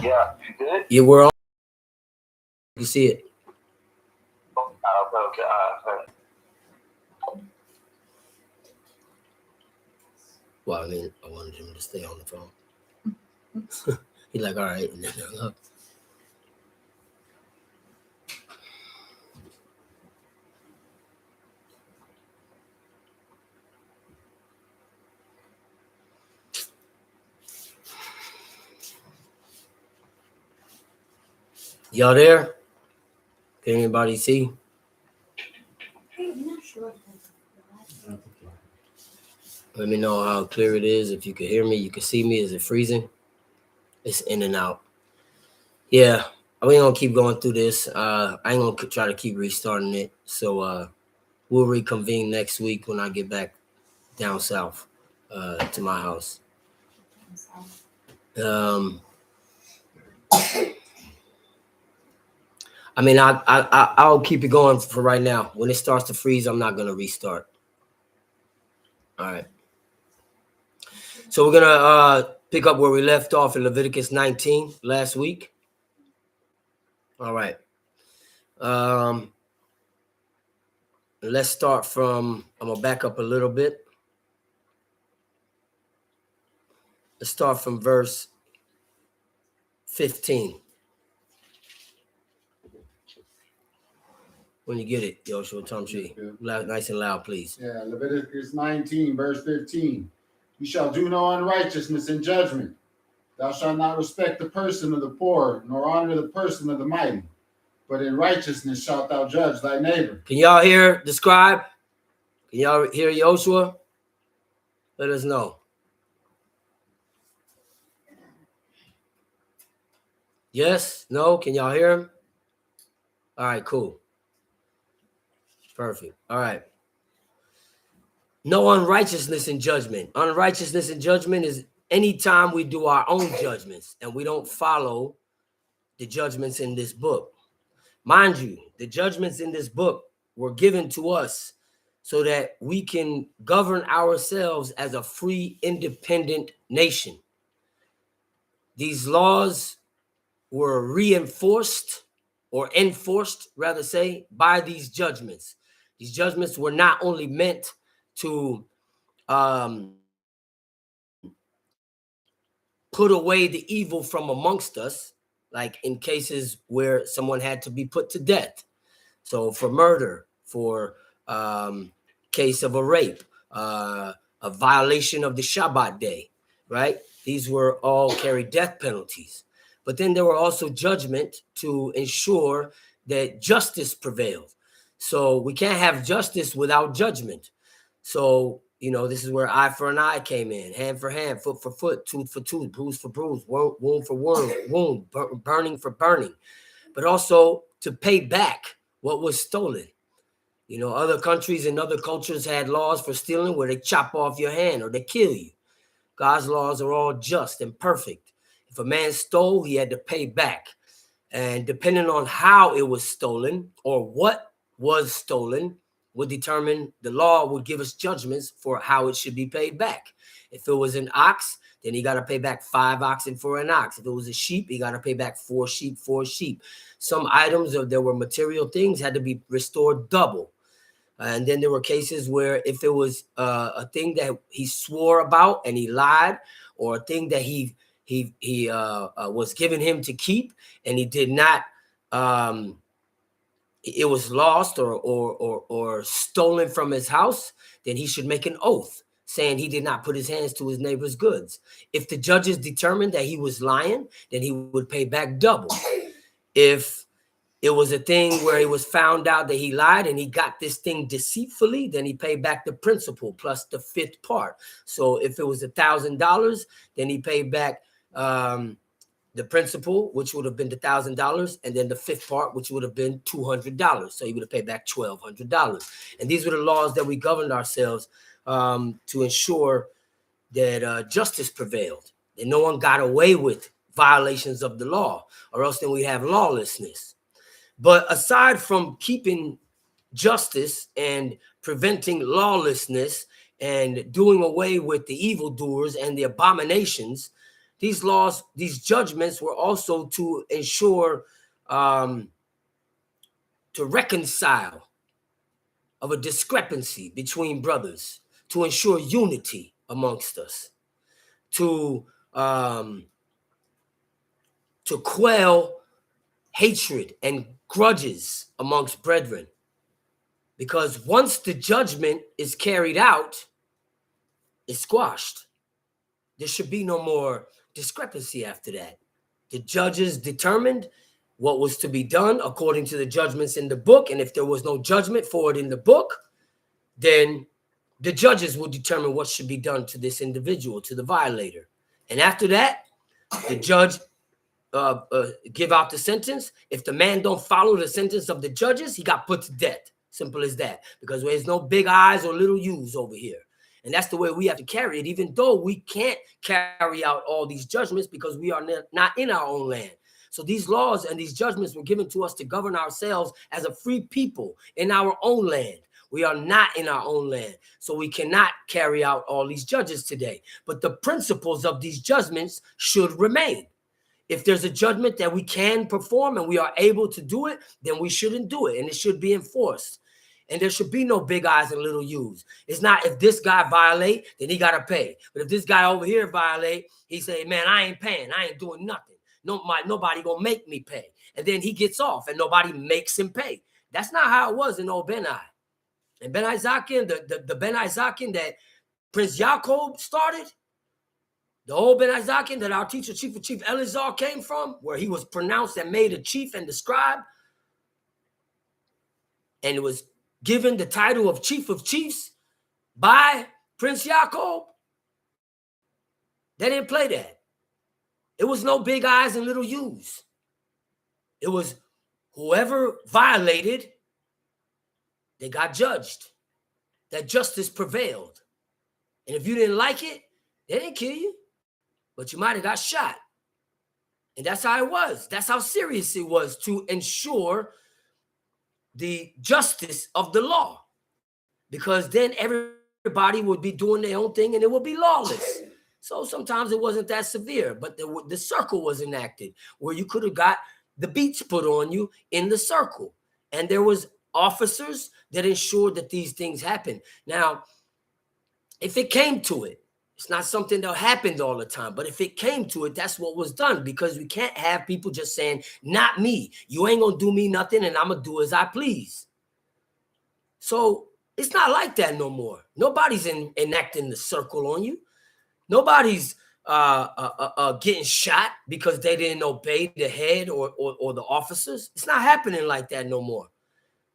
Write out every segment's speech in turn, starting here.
Yeah, you good? Yeah, we're on. You see it. Okay. Well, I mean, I wanted him to stay on the phone. He's like, all right, and then hung up. Y'all there? Can anybody see? I'm not sure. Let me know how clear it is. If you can hear me, you can see me. Is it freezing? It's in and out. Yeah, we ain't gonna keep going through this. I ain't gonna try to keep restarting it. So we'll reconvene next week when I get back down south to my house. I mean, I'll keep it going for right now. When it starts to freeze, I'm not gonna restart. All right. So we're gonna pick up where we left off in Leviticus 19 last week. All right. Let's start from. I'm gonna back up a little bit. Let's start from verse 15. When you get it, Yoshua Tumshi. Nice and loud, please. Yeah, Leviticus 19, verse 15. You shall do no unrighteousness in judgment. Thou shalt not respect the person of the poor, nor honor the person of the mighty. But in righteousness shalt thou judge thy neighbor. Can y'all hear the scribe? Can y'all hear Yoshua? Let us know. Yes? No? Can y'all hear him? All right, cool. Perfect. All right. No unrighteousness in judgment. Unrighteousness in judgment is anytime we do our own judgments and we don't follow the judgments in this book. Mind you, the judgments in this book were given to us so that we can govern ourselves as a free, independent nation. These laws were reinforced or enforced, rather say, by these judgments. These judgments were not only meant to put away the evil from amongst us, like in cases where someone had to be put to death. So for murder, for case of a rape, a violation of the Shabbat day, right? These were all carried death penalties. But then there were also judgment to ensure that justice prevailed. So we can't have justice without judgment. So, you know, this is where eye for an eye came in, hand for hand, foot for foot, tooth for tooth, bruise for bruise, wound for wound, burning for burning, but also to pay back what was stolen. You know, other countries and other cultures had laws for stealing where they chop off your hand or they kill you. God's laws are all just and perfect. If a man stole, he had to pay back. And depending on how it was stolen or what was stolen would determine, the law would give us judgments for how it should be paid back. If it was an ox, then he got to pay back 5 oxen for an ox. If it was a sheep, he got to pay back 4 sheep for a sheep. Some items, or there were material things, had to be restored double. And then there were cases where if it was a thing that he swore about and he lied, or a thing that he was given him to keep and he did not, it was lost or stolen from his house, then he should make an oath saying he did not put his hands to his neighbor's goods. If the judges determined that he was lying, then he would pay back double. If it was a thing where he was found out that he lied and he got this thing deceitfully, then he paid back the principal plus the 5th part. So if it was $1,000, then he paid back the principal, which would have been $1,000, and then the 5th part, which would have been $200. So he would have paid back $1,200. And these were the laws that we governed ourselves to ensure that justice prevailed, that no one got away with violations of the law, or else then we have lawlessness. But aside from keeping justice and preventing lawlessness and doing away with the evildoers and the abominations, these laws, these judgments were also to ensure, to reconcile of a discrepancy between brothers, to ensure unity amongst us, to quell hatred and grudges amongst brethren. Because once the judgment is carried out, it's squashed. There should be no more discrepancy after that. The judges determined what was to be done according to the judgments in the book. And if there was no judgment for it in the book, then the judges will determine what should be done to this individual, to the violator. And after that, the judge give out the sentence. If the man don't follow the sentence of the judges, he got put to death. Simple as that. Because there's no big I's or little U's over here. And that's the way we have to carry it, even though we can't carry out all these judgments because we are not in our own land. So these laws and these judgments were given to us to govern ourselves as a free people in our own land. We are not in our own land, so we cannot carry out all these judges today. But the principles of these judgments should remain. If there's a judgment that we can perform and we are able to do it, then we shouldn't do it, and it should be enforced. And there should be no big I's and little U's. It's not if this guy violate, then he got to pay. But if this guy over here violate, he say, man, I ain't paying. I ain't doing nothing. Nobody going to make me pay. And then he gets off and nobody makes him pay. That's not how it was in old Ben-I. And Ben-I Zakin, the Ben-I Zakin that Prince Yaakov started, the old Ben-I Zakin that our teacher, Chief of Chief Elazar came from, where he was pronounced and made a chief and the scribe, and it was given the title of Chief of Chiefs by Prince Yaakov. They didn't play that. It was no big I's and little U's. It was whoever violated, they got judged. That justice prevailed. And if you didn't like it, they didn't kill you, but you might have got shot. And that's how it was. That's how serious it was to ensure the justice of the law, because then everybody would be doing their own thing and it would be lawless. So sometimes it wasn't that severe, but the circle was enacted where you could have got the beats put on you in the circle. And there was officers that ensured that these things happened. Now, if it came to it, it's not something that happened all the time, but if it came to it, that's what was done, because we can't have people just saying, not me. You ain't going to do me nothing and I'm going to do as I please. So it's not like that no more. Nobody's enacting the circle on you. Nobody's getting shot because they didn't obey the head or the officers. It's not happening like that no more.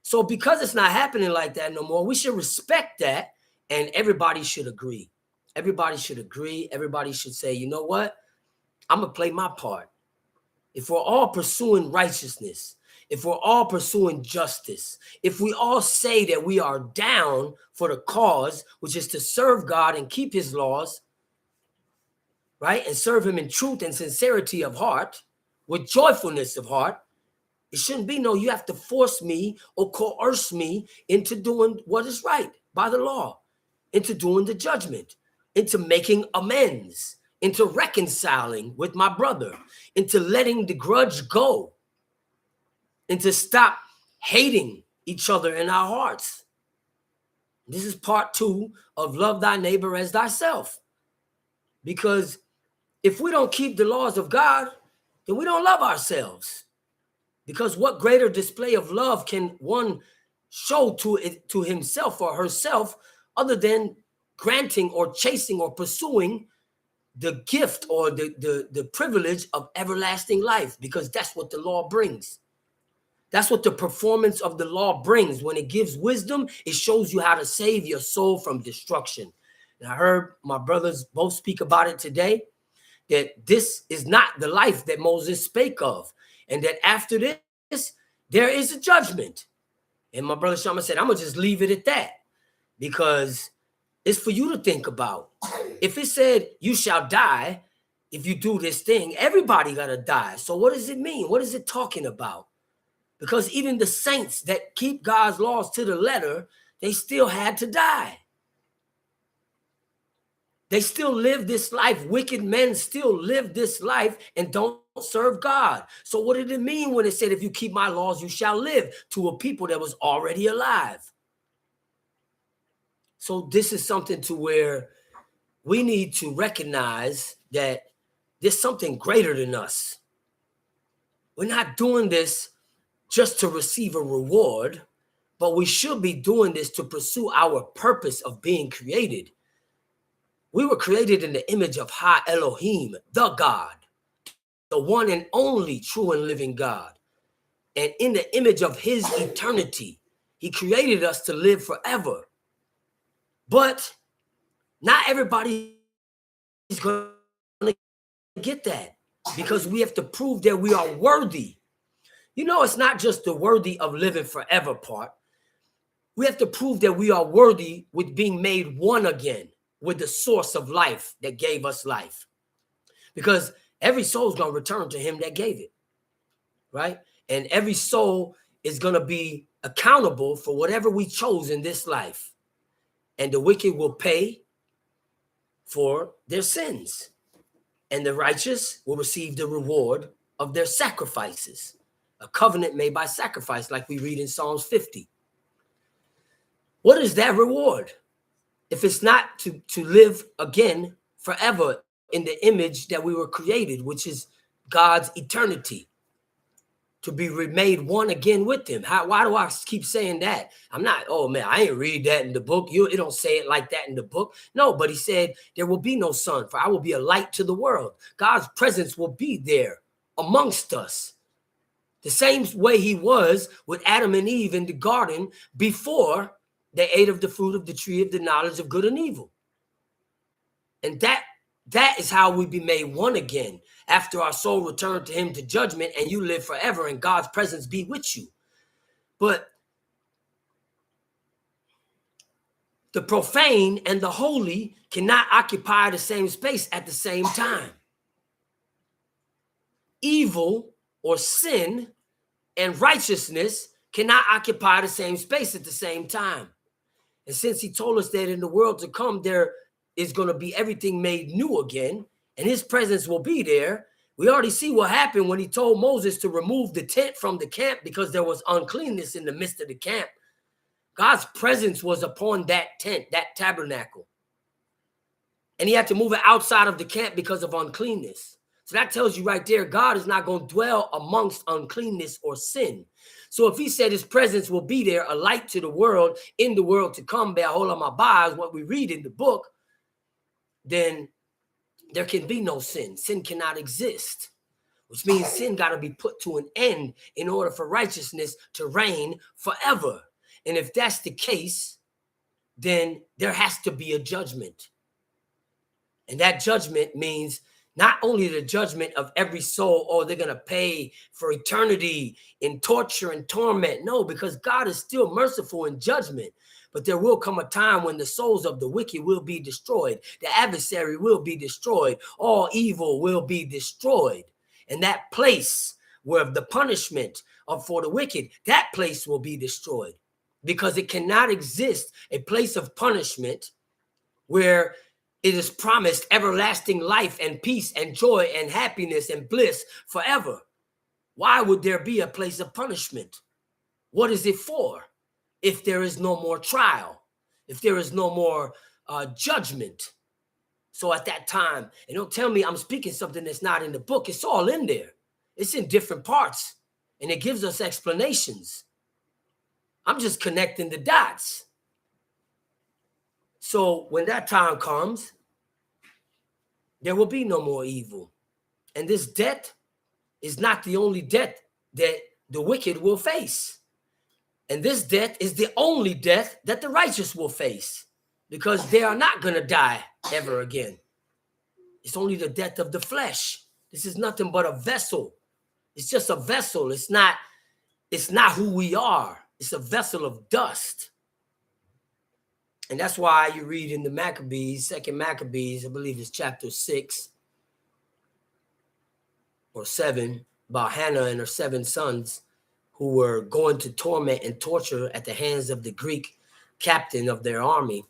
So because it's not happening like that no more, we should respect that, and everybody should agree. Everybody should agree. Everybody should say, you know what? I'm going to play my part. If we're all pursuing righteousness, if we're all pursuing justice, if we all say that we are down for the cause, which is to serve God and keep his laws, right? And serve him in truth and sincerity of heart, with joyfulness of heart, it shouldn't be no, you have to force me or coerce me into doing what is right by the law, into doing the judgment, into making amends, into reconciling with my brother, into letting the grudge go, into stop hating each other in our hearts. This is part 2 of love thy neighbor as thyself. Because if we don't keep the laws of God, then we don't love ourselves. Because what greater display of love can one show to himself or herself other than granting or chasing or pursuing the gift or the privilege of everlasting life? Because that's what the law brings. That's what the performance of the law brings. When it gives wisdom, it shows you how to save your soul from destruction. And I heard my brothers both speak about it today, that this is not the life that Moses spake of. And that after this, there is a judgment. And my brother Shama said, I'm going to just leave it at that, because it's for you to think about. If it said you shall die if you do this thing, everybody got to die. So what does it mean? What is it talking about? Because even the saints that keep God's laws to the letter, they still had to die. They still live this life. Wicked men still live this life and don't serve God. So what did it mean when it said, if you keep my laws, you shall live, to a people that was already alive? So this is something to where we need to recognize that there's something greater than us. We're not doing this just to receive a reward, but we should be doing this to pursue our purpose of being created. We were created in the image of Ha Elohim, the God, the one and only true and living God. And in the image of his eternity, he created us to live forever. But not everybody is going to get that, because we have to prove that we are worthy. You know, it's not just the worthy of living forever part. We have to prove that we are worthy with being made one again with the source of life that gave us life. Because every soul is going to return to him that gave it, right? And every soul is going to be accountable for whatever we chose in this life. And the wicked will pay for their sins. And the righteous will receive the reward of their sacrifices. A covenant made by sacrifice, like we read in Psalms 50. What is that reward? If it's not to live again forever in the image that we were created, which is God's eternity, to be remade one again with him. Why do I keep saying that? I'm not, oh man, I ain't read that in the book. It don't say it like that in the book. No, but he said, there will be no sun, for I will be a light to the world. God's presence will be there amongst us. The same way he was with Adam and Eve in the garden before they ate of the fruit of the tree of the knowledge of good and evil. And that is how we be made one again, after our soul returned to him to judgment, and you live forever and God's presence be with you. But the profane and the holy cannot occupy the same space at the same time. Evil or sin and righteousness cannot occupy the same space at the same time. And since he told us that in the world to come, there is going to be everything made new again, and his presence will be there. We already see what happened when he told Moses to remove the tent from the camp because there was uncleanness in the midst of the camp. God's presence was upon that tent, that tabernacle. And he had to move it outside of the camp because of uncleanness. So that tells you right there, God is not going to dwell amongst uncleanness or sin. So if he said his presence will be there, a light to the world, in the world to come, behold my bars, what we read in the book, then there can be no sin. Sin cannot exist, which means sin got to be put to an end in order for righteousness to reign forever. And if that's the case, then there has to be a judgment. And that judgment means not only the judgment of every soul, or they're going to pay for eternity in torture and torment. No, because God is still merciful in judgment. But there will come a time when the souls of the wicked will be destroyed. The adversary will be destroyed. All evil will be destroyed. And that place where the punishment for the wicked, that place will be destroyed. Because it cannot exist a place of punishment where it is promised everlasting life and peace and joy and happiness and bliss forever. Why would there be a place of punishment? What is it for? If there is no more trial, if there is no more judgment. So at that time, and don't tell me I'm speaking something that's not in the book. It's all in there. It's in different parts, and it gives us explanations. I'm just connecting the dots. So when that time comes, there will be no more evil. And this death is not the only death that the wicked will face. And this death is the only death that the righteous will face, because they are not going to die ever again. It's only the death of the flesh. This is nothing but a vessel. It's just a vessel. It's not who we are. It's a vessel of dust. And that's why you read in the Maccabees, 2nd Maccabees, I believe it's chapter 6 or 7, about Hannah and her 7 sons who were going to torment and torture at the hands of the Greek captain of their army.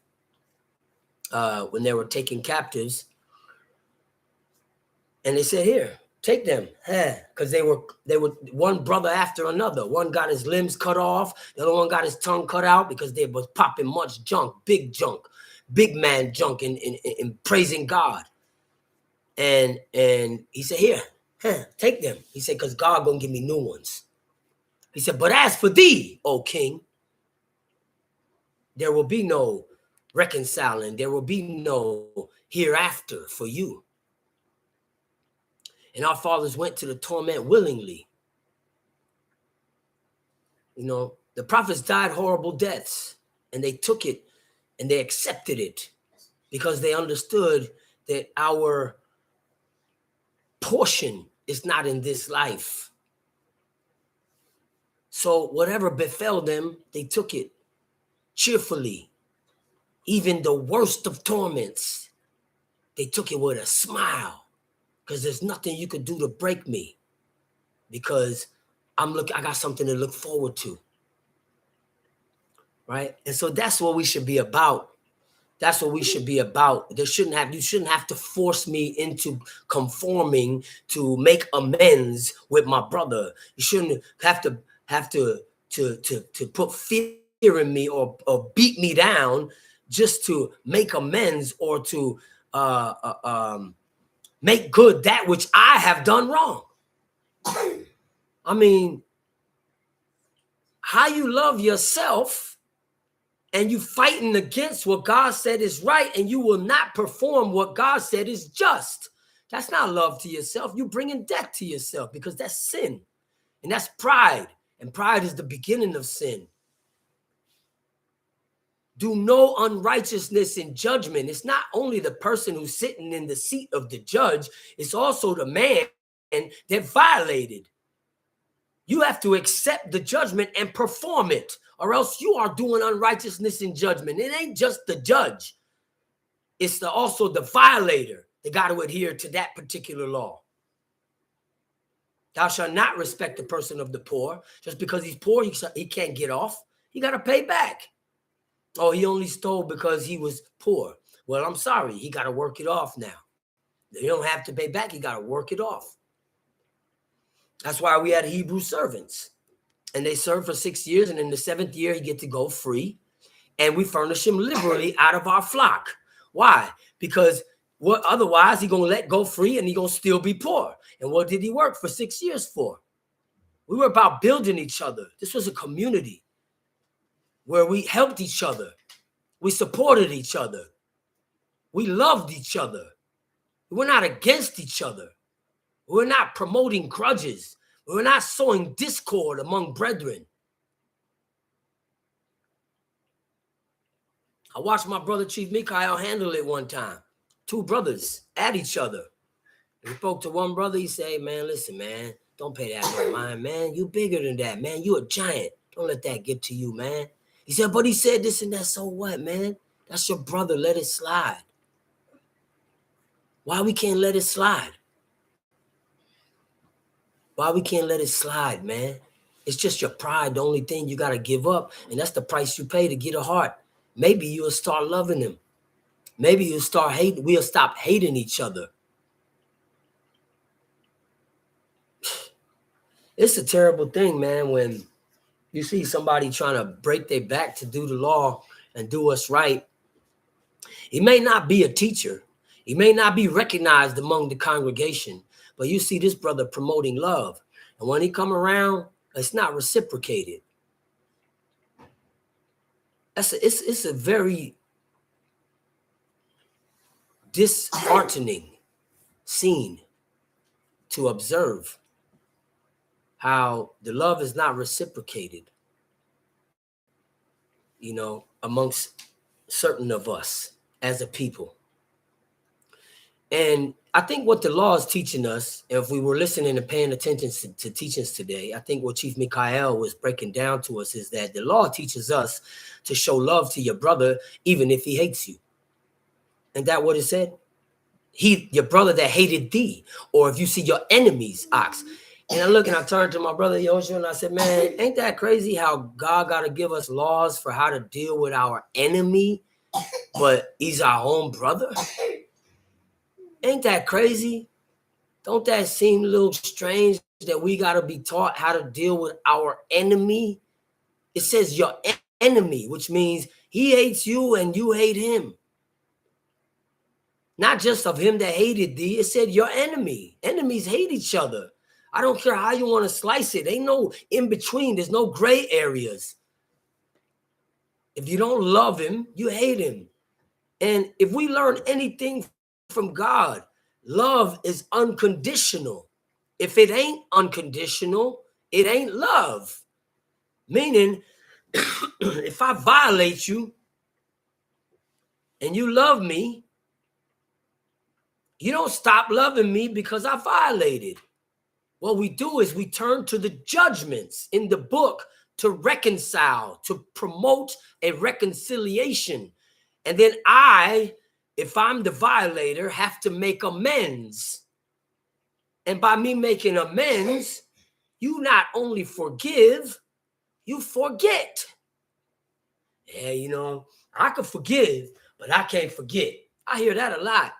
when they were taking captives. And they said, here, take them. Because they were one brother after another. One got his limbs cut off. The other one got his tongue cut out because they was popping much junk, big man junk in praising God. And he said, here, take them. He said, because God gonna give me new ones. He said, but as for thee, O king, there will be no reconciling. There will be no hereafter for you. And our fathers went to the torment willingly. You know, the prophets died horrible deaths, and they took it and they accepted it because they understood that our portion is not in this life. So whatever befell them, they took it cheerfully. Even the worst of torments, they took it with a smile, because there's nothing you could do to break me, because I got something to look forward to. Right? And so that's what we should be about. That's what we should be about. You shouldn't have to force me into conforming to make amends with my brother. You shouldn't have to put fear in me or beat me down just to make amends or to make good that which I have done wrong. I mean, how you love yourself and you fighting against what God said is right, and you will not perform what God said is just. That's not love to yourself. You're bringing death to yourself, because that's sin. And that's pride. And pride is the beginning of sin. Do no unrighteousness in judgment. It's not only the person who's sitting in the seat of the judge, it's also the man that violated. You have to accept the judgment and perform it, or else you are doing unrighteousness in judgment. It ain't just the judge. It's also the violator. They got to adhere to that particular law. Thou shalt not respect the person of the poor. Just because he's poor, he can't get off. He got to pay back. Oh, he only stole because he was poor. Well, I'm sorry. He got to work it off now. You don't have to pay back. You got to work it off. That's why we had Hebrew servants. And they served for 6 years. And in the 7th year, he get to go free. And we furnish him liberally out of our flock. Why? Because otherwise he going to let go free and he going to still be poor. And what did he work for 6 years for? We were about building each other. This was a community where we helped each other. We supported each other. We loved each other. We're not against each other. We're not promoting grudges. We're not sowing discord among brethren. I watched my brother Chief Mikael handle it one time. 2 brothers at each other. He spoke to one brother. He said, hey, man, listen, man, don't pay that no mind, man. You bigger than that, man. You a giant. Don't let that get to you, man. He said, but he said this and that. So what, man? That's your brother. Let it slide. Why we can't let it slide? Why we can't let it slide, man? It's just your pride, the only thing you got to give up. And that's the price you pay to get a heart. Maybe you'll start loving him. Maybe you'll start hating. We'll stop hating each other. It's a terrible thing, man, when you see somebody trying to break their back to do the law and do what's right. He may not be a teacher. He may not be recognized among the congregation, but you see this brother promoting love. And when he come around, it's not reciprocated. It's a very disheartening scene to observe how the love is not reciprocated, you know, amongst certain of us as a people. And I think what the law is teaching us, if we were listening and paying attention to teachings today, I think what Chief Mikael was breaking down to us is that the law teaches us to show love to your brother, even if he hates you. Ain't that what it said? Your brother that hated thee, or if you see your enemy's ox. And I look and I turned to my brother Yoshua and I said, man, ain't that crazy how God got to give us laws for how to deal with our enemy? but he's our own brother. Ain't that crazy? Don't that seem a little strange that we got to be taught how to deal with our enemy? It says your enemy, which means he hates you and you hate him. Not just of him that hated thee. It said your enemy. Enemies hate each other. I don't care how you want to slice it. Ain't no in between. There's no gray areas. If you don't love him, you hate him. And if we learn anything from God, love is unconditional. If it ain't unconditional, it ain't love. Meaning, if I violate you and you love me, you don't stop loving me because I violated. What we do is we turn to the judgments in the book to reconcile, to promote a reconciliation. And then I, if I'm the violator, have to make amends. And by me making amends, you not only forgive, you forget. Yeah, you know, I can forgive, but I can't forget. I hear that a lot.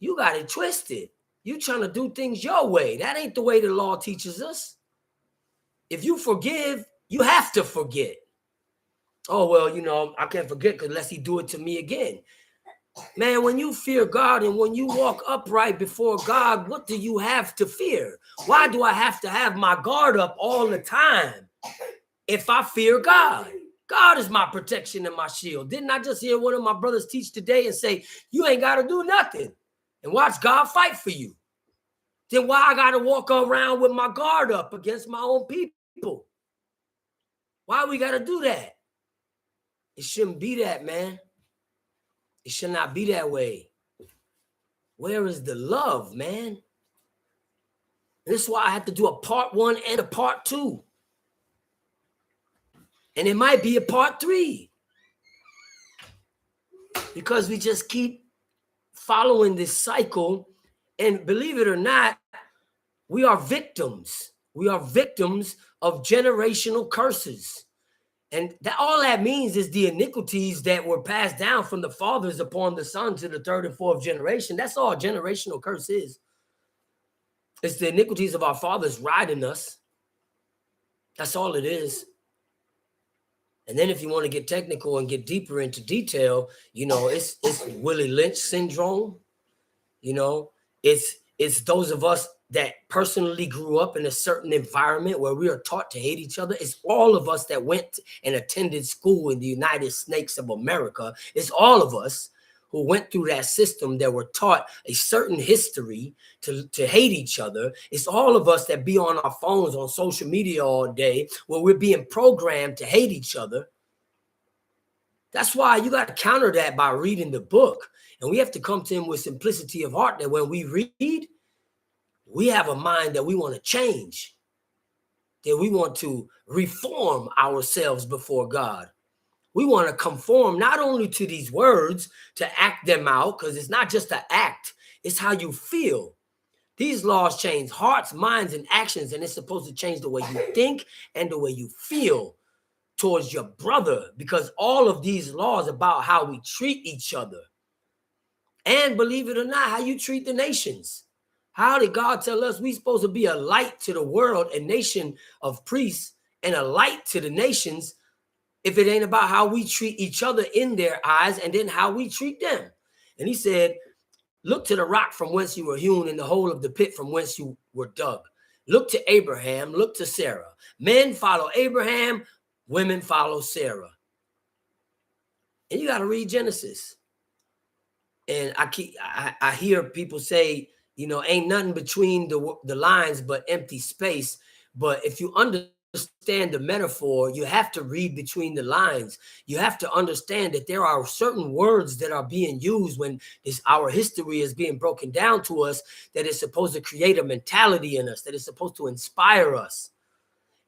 You got it twisted. You trying to do things your way. That ain't the way the law teaches us. If you forgive, you have to forget. Oh, well, you know, I can't forget unless he do it to me again. Man, when you fear God and when you walk upright before God, what do you have to fear? Why do I have to have my guard up all the time if I fear God? God is my protection and my shield. Didn't I just hear one of my brothers teach today and say, you ain't got to do nothing and watch God fight for you? Then why I got to walk around with my guard up against my own people? Why we got to do that? It shouldn't be that, man. It should not be that way. Where is the love, man? And this is why I have to do a part 1 and a part 2. And it might be a part 3. Because we just keep following this cycle. And believe it or not, we are victims. We are victims of generational curses. And that all that means is the iniquities that were passed down from the fathers upon the son to the 3rd and 4th generation. That's all generational curse is. It's the iniquities of our fathers riding us. That's all it is. And then if you want to get technical and get deeper into detail, you know, it's Willie Lynch syndrome. You know, it's those of us that personally grew up in a certain environment where we are taught to hate each other. It's all of us that went and attended school in the United States of America. It's all of us who went through that system that were taught a certain history to hate each other. It's all of us that be on our phones on social media all day where we're being programmed to hate each other. That's why you got to counter that by reading the book. And we have to come to him with simplicity of heart that when we read, we have a mind that we want to change, that we want to reform ourselves before God. We want to conform not only to these words, to act them out, because it's not just an act, it's how you feel. These laws change hearts, minds, and actions, and it's supposed to change the way you think and the way you feel towards your brother, because all of these laws about how we treat each other. And believe it or not, how you treat the nations. How did God tell us we're supposed to be a light to the world, a nation of priests, and a light to the nations, if it ain't about how we treat each other in their eyes and then how we treat them? And he said, look to the rock from whence you were hewn and the hole of the pit from whence you were dug. Look to Abraham, look to Sarah. Men follow Abraham, women follow Sarah. And you got to read Genesis. And I hear people say, you know, ain't nothing between the lines but empty space. But if you understand the metaphor, you have to read between the lines. You have to understand that there are certain words that are being used when our history is being broken down to us, that is supposed to create a mentality in us, that is supposed to inspire us.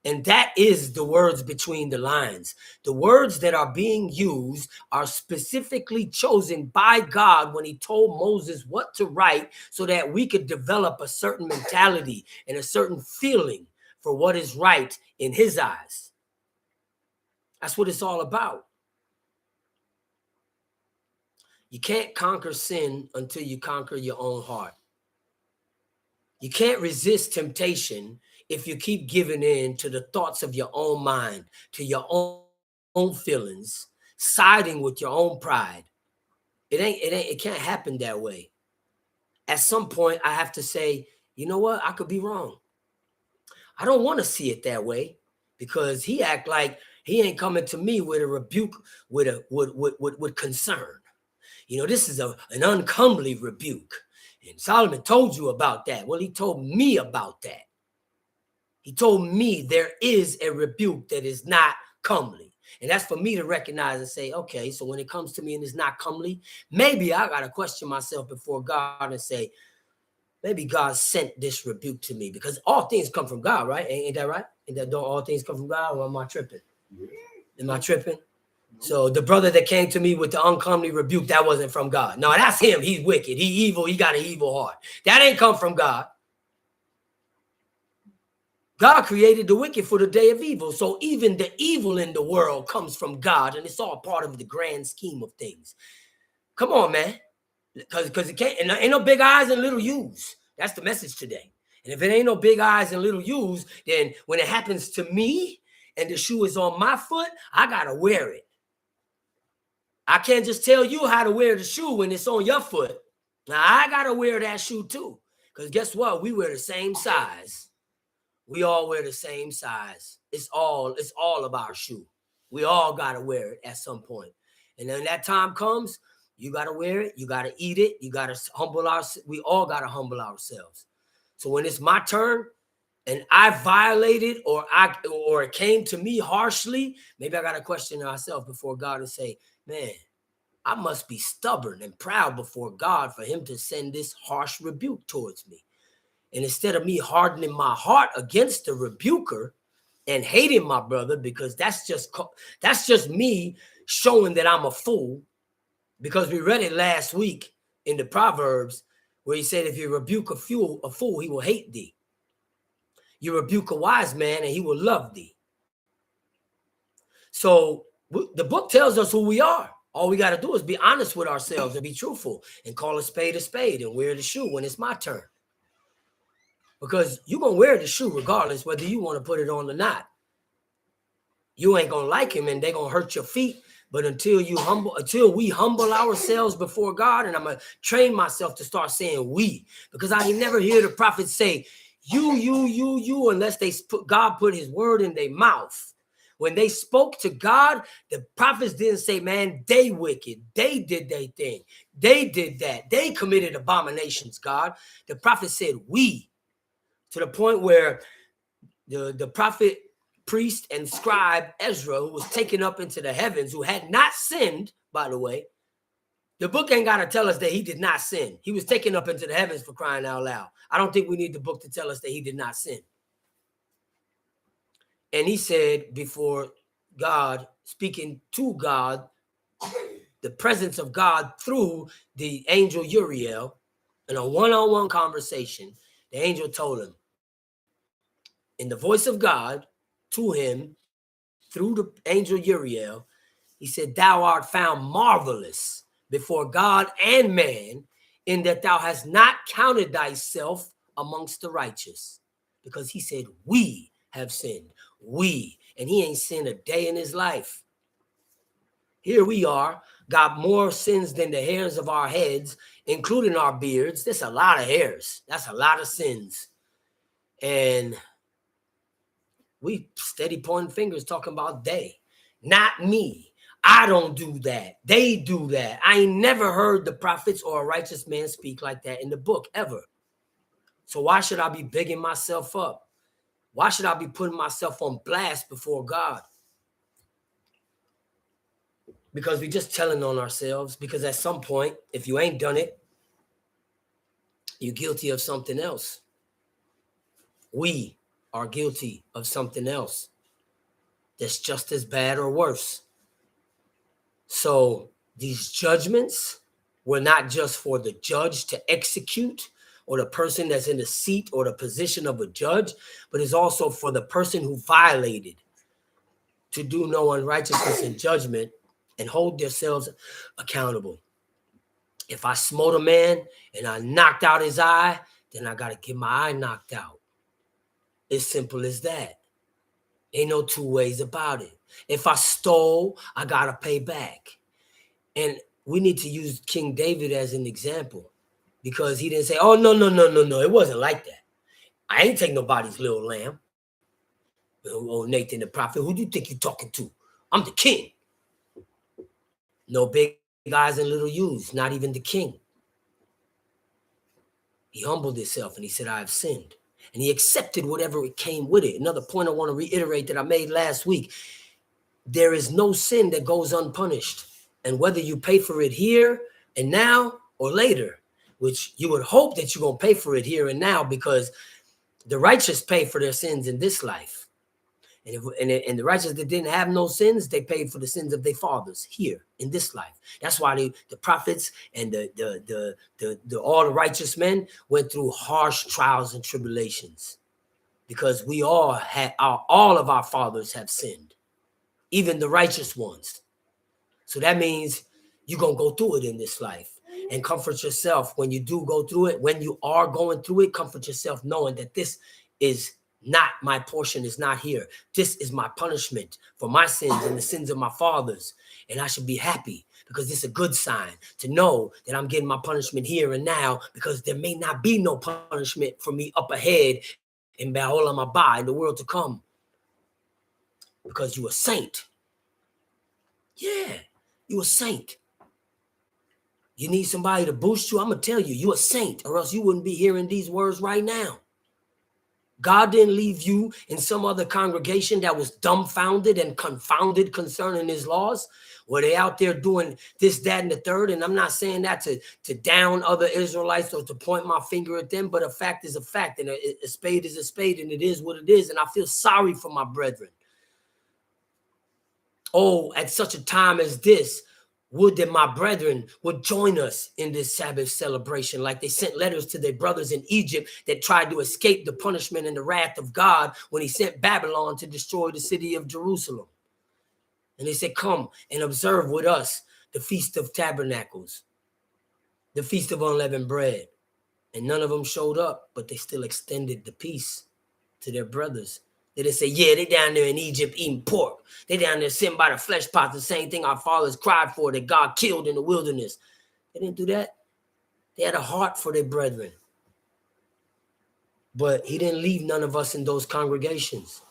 And that is the words between the lines. The words that are being used are specifically chosen by God when he told Moses what to write so that we could develop a certain mentality and a certain feeling for what is right in his eyes. That's what it's all about. You can't conquer sin until you conquer your own heart. You can't resist temptation if you keep giving in to the thoughts of your own mind, to your own feelings, siding with your own pride. It can't happen that way. At some point, I have to say, you know what? I could be wrong. I don't want to see it that way, because he act like he ain't coming to me with a rebuke, with concern. You know, this is an uncomely rebuke. And Solomon told you about that. Well, he told me about that. He told me there is a rebuke that is not comely. And that's for me to recognize and say, okay, so when it comes to me and it's not comely, maybe I got to question myself before God and say, maybe God sent this rebuke to me, because all things come from God, right? Ain't that right? Don't all things come from God, or am I tripping? Am I tripping? So the brother that came to me with the uncomely rebuke, that wasn't from God. No, that's him. He's wicked. He evil. He got an evil heart. That ain't come from God. God created the wicked for the day of evil. So even the evil in the world comes from God, and it's all part of the grand scheme of things. Come on, man. Because it can't, and ain't no big eyes and little U's. That's the message today. And if it ain't no big eyes and little U's, then when it happens to me and the shoe is on my foot, I got to wear it. I can't just tell you how to wear the shoe when it's on your foot. Now, I got to wear that shoe too. Because guess what? We wear the same size. We all wear the same size. It's all of our shoe. We all got to wear it at some point. And then that time comes, you got to wear it. You got to eat it. You got to humble ourselves. We all got to humble ourselves. So when it's my turn and I violated or it came to me harshly, maybe I got to question myself before God and say, man, I must be stubborn and proud before God for him to send this harsh rebuke towards me. And instead of me hardening my heart against the rebuker and hating my brother, because that's just me showing that I'm a fool, because we read it last week in the Proverbs where he said, if you rebuke a fool, he will hate thee. You rebuke a wise man and he will love thee. So the book tells us who we are. All we got to do is be honest with ourselves and be truthful and call a spade and wear the shoe when it's my turn. Because you're going to wear the shoe regardless whether you want to put it on or not. You ain't going to like him and they're going to hurt your feet. But until we humble ourselves before God, and I'm going to train myself to start saying we, because I never hear the prophets say you, unless God put his word in their mouth. When they spoke to God, the prophets didn't say, man, they wicked. They did their thing. They did that. They committed abominations, God. The prophet said we, to the point where the prophet, priest, and scribe Ezra, who was taken up into the heavens, who had not sinned, by the way, the book ain't got to tell us that he did not sin. He was taken up into the heavens, for crying out loud. I don't think we need the book to tell us that he did not sin. And he said before God, speaking to God, the presence of God through the angel Uriel, in a one-on-one conversation, the angel told him, in the voice of God, to him, through the angel Uriel, he said, thou art found marvelous before God and man, in that thou hast not counted thyself amongst the righteous. Because he said, we have sinned. We. And he ain't sinned a day in his life. Here we are, got more sins than the hairs of our heads, including our beards. That's a lot of hairs. That's a lot of sins. And we steady pointing fingers talking about they, not me. I don't do that. They do that. I ain't never heard the prophets or a righteous man speak like that in the book ever. So why should I be bigging myself up? Why should I be putting myself on blast before God? Because we're just telling on ourselves. Because at some point, if you ain't done it, you're guilty of something else. We are guilty of something else that's just as bad or worse. So these judgments were not just for the judge to execute, or the person that's in the seat or the position of a judge, but it's also for the person who violated, to do no unrighteousness in judgment and hold themselves accountable. If I smote a man and I knocked out his eye, then I got to get my eye knocked out. It's simple as that. Ain't no two ways about it. If I stole, I got to pay back. And we need to use King David as an example, because he didn't say, oh, no. It wasn't like that. I ain't take nobody's little lamb. Oh, Nathan the prophet, who do you think you're talking to? I'm the king. No big eyes and little U's, not even the king. He humbled himself and he said, I have sinned. And he accepted whatever it came with it. Another point I want to reiterate that I made last week. There is no sin that goes unpunished. And whether you pay for it here and now or later, which you would hope that you're going to pay for it here and now, because the righteous pay for their sins in this life. And the righteous that didn't have no sins, they paid for the sins of their fathers here in this life. That's why the prophets and all the righteous men went through harsh trials and tribulations, because we all of our fathers have sinned, even the righteous ones. So that means you're gonna go through it in this life, and comfort yourself when you do go through it. When you are going through it, comfort yourself knowing that this is not my portion, is not here. This is my punishment for my sins and the sins of my fathers. And I should be happy, because this is a good sign to know that I'm getting my punishment here and now, because there may not be no punishment for me up ahead in Ba'olam Haba, in the world to come, because you a saint. Yeah, you a saint. You need somebody to boost you? I'm going to tell you, you a saint, or else you wouldn't be hearing these words right now. God didn't leave you in some other congregation that was dumbfounded and confounded concerning his laws, where they out there doing this, that, and the third. And I'm not saying that to down other Israelites or to point my finger at them, but a fact is a fact, and a spade is a spade, and it is what it is. And I feel sorry for my brethren. Oh, at such a time as this, would that my brethren would join us in this Sabbath celebration, like they sent letters to their brothers in Egypt that tried to escape the punishment and the wrath of God when he sent Babylon to destroy the city of Jerusalem. And they said, come and observe with us the Feast of Tabernacles, the Feast of Unleavened Bread. And none of them showed up, but they still extended the peace to their brothers. They didn't say, yeah, they down there in Egypt eating pork. They down there sitting by the flesh pot, the same thing our fathers cried for, that God killed in the wilderness. They didn't do that. They had a heart for their brethren. But he didn't leave none of us in those congregations.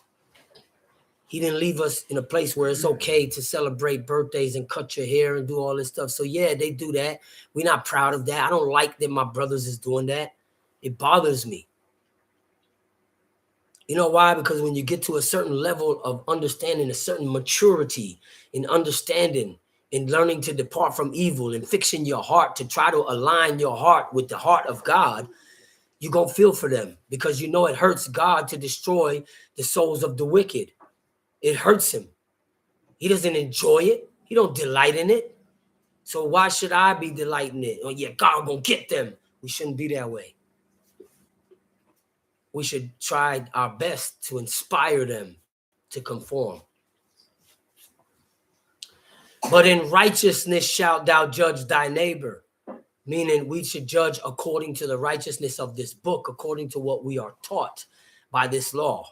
He didn't leave us in a place where it's okay to celebrate birthdays and cut your hair and do all this stuff. So yeah, they do that. We're not proud of that. I don't like that my brothers is doing that. It bothers me. You know why? Because when you get to a certain level of understanding, a certain maturity in understanding, in learning to depart from evil and fixing your heart to try to align your heart with the heart of God, you're going to feel for them, because you know it hurts God to destroy the souls of the wicked. It hurts him. He doesn't enjoy it. He don't delight in it. So why should I be delighting in it? Oh yeah, God gonna get them. We shouldn't be that way. We should try our best to inspire them to conform. But in righteousness shalt thou judge thy neighbor, meaning we should judge according to the righteousness of this book, according to what we are taught by this law,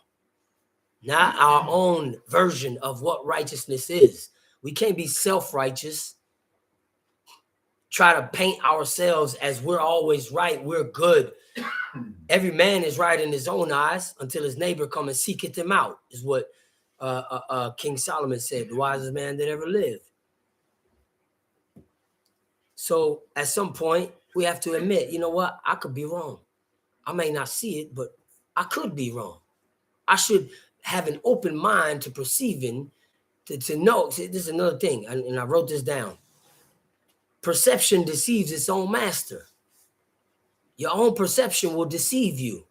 not our own version of what righteousness is. We can't be self-righteous, try to paint ourselves as we're always right, we're good. Every man is right in his own eyes until his neighbor come and seeketh him out, is what King Solomon said, the wisest man that ever lived. So at some point, we have to admit, you know what? I could be wrong. I may not see it, but I could be wrong. I should have an open mind to perceiving, to know. See, this is another thing, and I wrote this down. Perception deceives its own master. Your own perception will deceive you.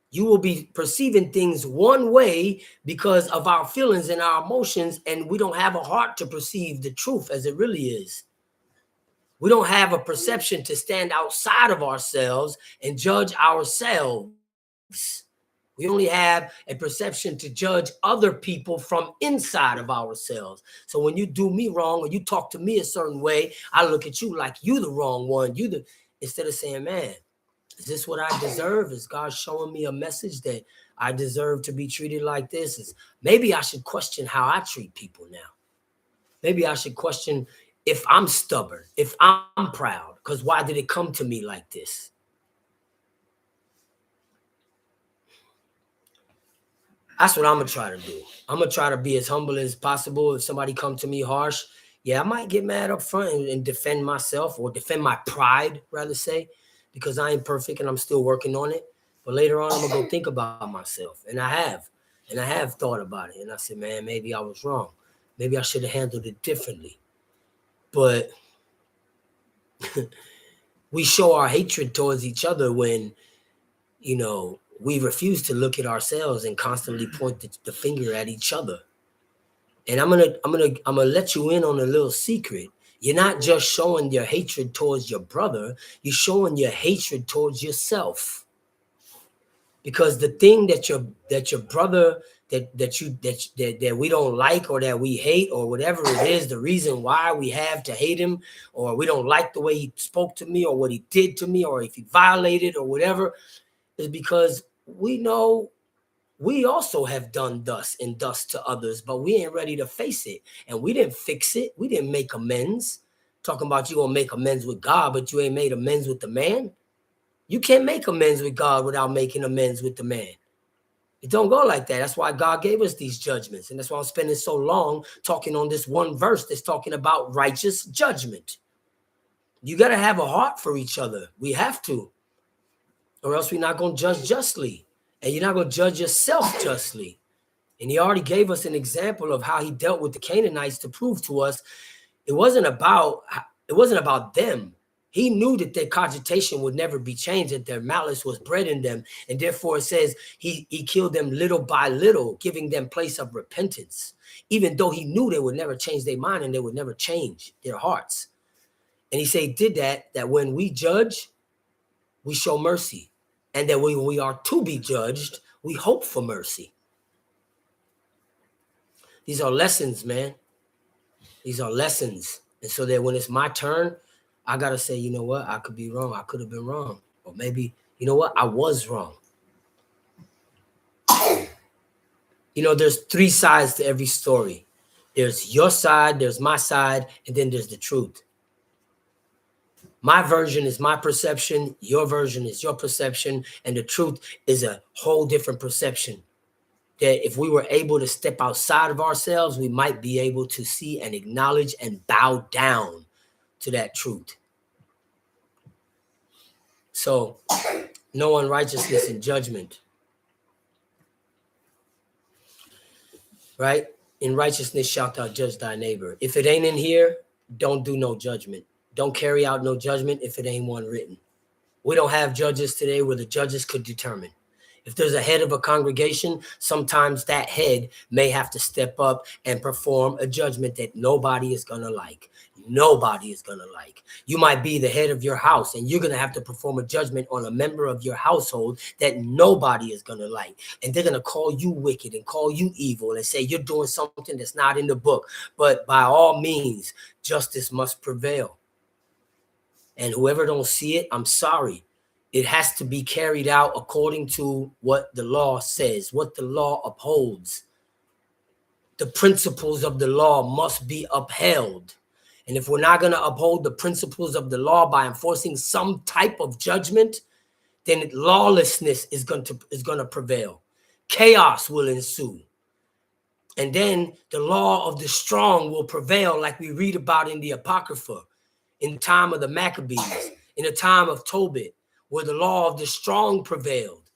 You will be perceiving things one way because of our feelings and our emotions, and we don't have a heart to perceive the truth as it really is. We don't have a perception to stand outside of ourselves and judge ourselves We only have a perception to judge other people from inside of ourselves. So when you do me wrong or you talk to me a certain way, I look at you like you the wrong one. Instead of saying, man, is this what I deserve? Is God showing me a message that I deserve to be treated like this? Maybe I should question how I treat people now. Maybe I should question if I'm stubborn, if I'm proud, because why did it come to me like this? That's what I'm going to try to do. I'm going to try to be as humble as possible. If somebody come to me harsh, yeah, I might get mad up front and defend myself, or defend my pride, rather say, because I ain't perfect and I'm still working on it. But later on, I'm going to go think about myself. And I have thought about it. And I said, man, maybe I was wrong. Maybe I should have handled it differently. But we show our hatred towards each other when, you know, we refuse to look at ourselves and constantly point the finger at each other. And I'm gonna let you in on a little secret. You're not just showing your hatred towards your brother, you're showing your hatred towards yourself. Because the thing that your brother that we don't like, or that we hate, or whatever it is, the reason why we have to hate him, or we don't like the way he spoke to me, or what he did to me, or if he violated, or whatever, is because we know we also have done thus and thus to others, but we ain't ready to face it. And we didn't fix it. We didn't make amends. Talking about you gonna make amends with God, but you ain't made amends with the man. You can't make amends with God without making amends with the man. It don't go like that. That's why God gave us these judgments. And that's why I'm spending so long talking on this one verse that's talking about righteous judgment. You got to have a heart for each other. We have to. Or else we're not going to judge justly. And you're not going to judge yourself justly. And he already gave us an example of how he dealt with the Canaanites to prove to us it wasn't about them. He knew that their cogitation would never be changed, that their malice was bred in them. And therefore it says he killed them little by little, giving them place of repentance, even though he knew they would never change their mind and they would never change their hearts. And he said he did that when we judge, we show mercy. And that when we are to be judged, we hope for mercy. These are lessons, man. These are lessons. And so that when it's my turn, I got to say, you know what? I could be wrong. I could have been wrong. Or maybe, you know what? I was wrong. You know, there's three sides to every story. There's your side, there's my side, and then there's the truth. My version is my perception. Your version is your perception. And the truth is a whole different perception. That if we were able to step outside of ourselves, we might be able to see and acknowledge and bow down to that truth. So, no unrighteousness in judgment. Right? In righteousness shalt thou judge thy neighbor. If it ain't in here, don't do no judgment. Don't carry out no judgment if it ain't one written. We don't have judges today where the judges could determine. If there's a head of a congregation, sometimes that head may have to step up and perform a judgment that nobody is going to like. Nobody is going to like. You might be the head of your house and you're going to have to perform a judgment on a member of your household that nobody is going to like. And they're going to call you wicked and call you evil and say you're doing something that's not in the book. But by all means, justice must prevail. And whoever don't see it, I'm sorry. It has to be carried out according to what the law says, what the law upholds. The principles of the law must be upheld. And if we're not going to uphold the principles of the law by enforcing some type of judgment, then lawlessness is going to prevail. Chaos will ensue. And then the law of the strong will prevail, like we read about in the Apocrypha, in the time of the Maccabees, in the time of Tobit, where the law of the strong prevailed.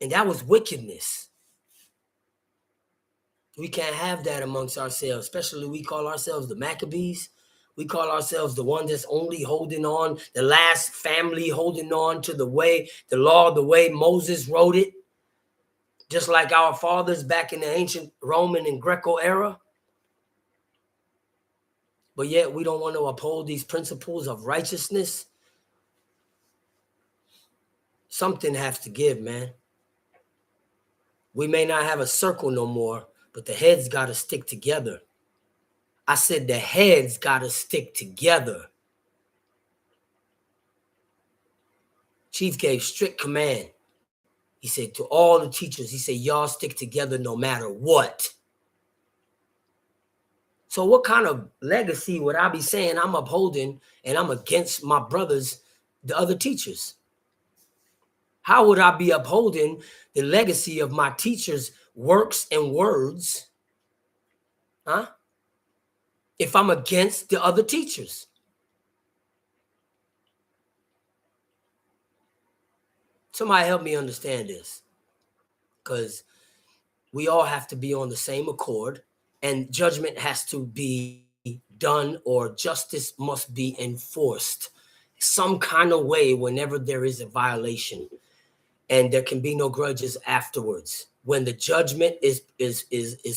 And that was wickedness. We can't have that amongst ourselves, especially we call ourselves the Maccabees. We call ourselves the one that's only holding on, the last family holding on to the way, the law, the way Moses wrote it. Just like our fathers back in the ancient Roman and Greco era. But yet we don't want to uphold these principles of righteousness. Something has to give, man. We may not have a circle no more, but the heads got to stick together. I said the heads got to stick together. Chief gave strict command. He said to all the teachers, he said, y'all stick together no matter what. So what kind of legacy would I be saying I'm upholding and I'm against my brothers, the other teachers? How would I be upholding the legacy of my teachers' works and words, if I'm against the other teachers? Somebody help me understand this, because we all have to be on the same accord, and judgment has to be done, or justice must be enforced some kind of way whenever there is a violation, and there can be no grudges afterwards. When the judgment is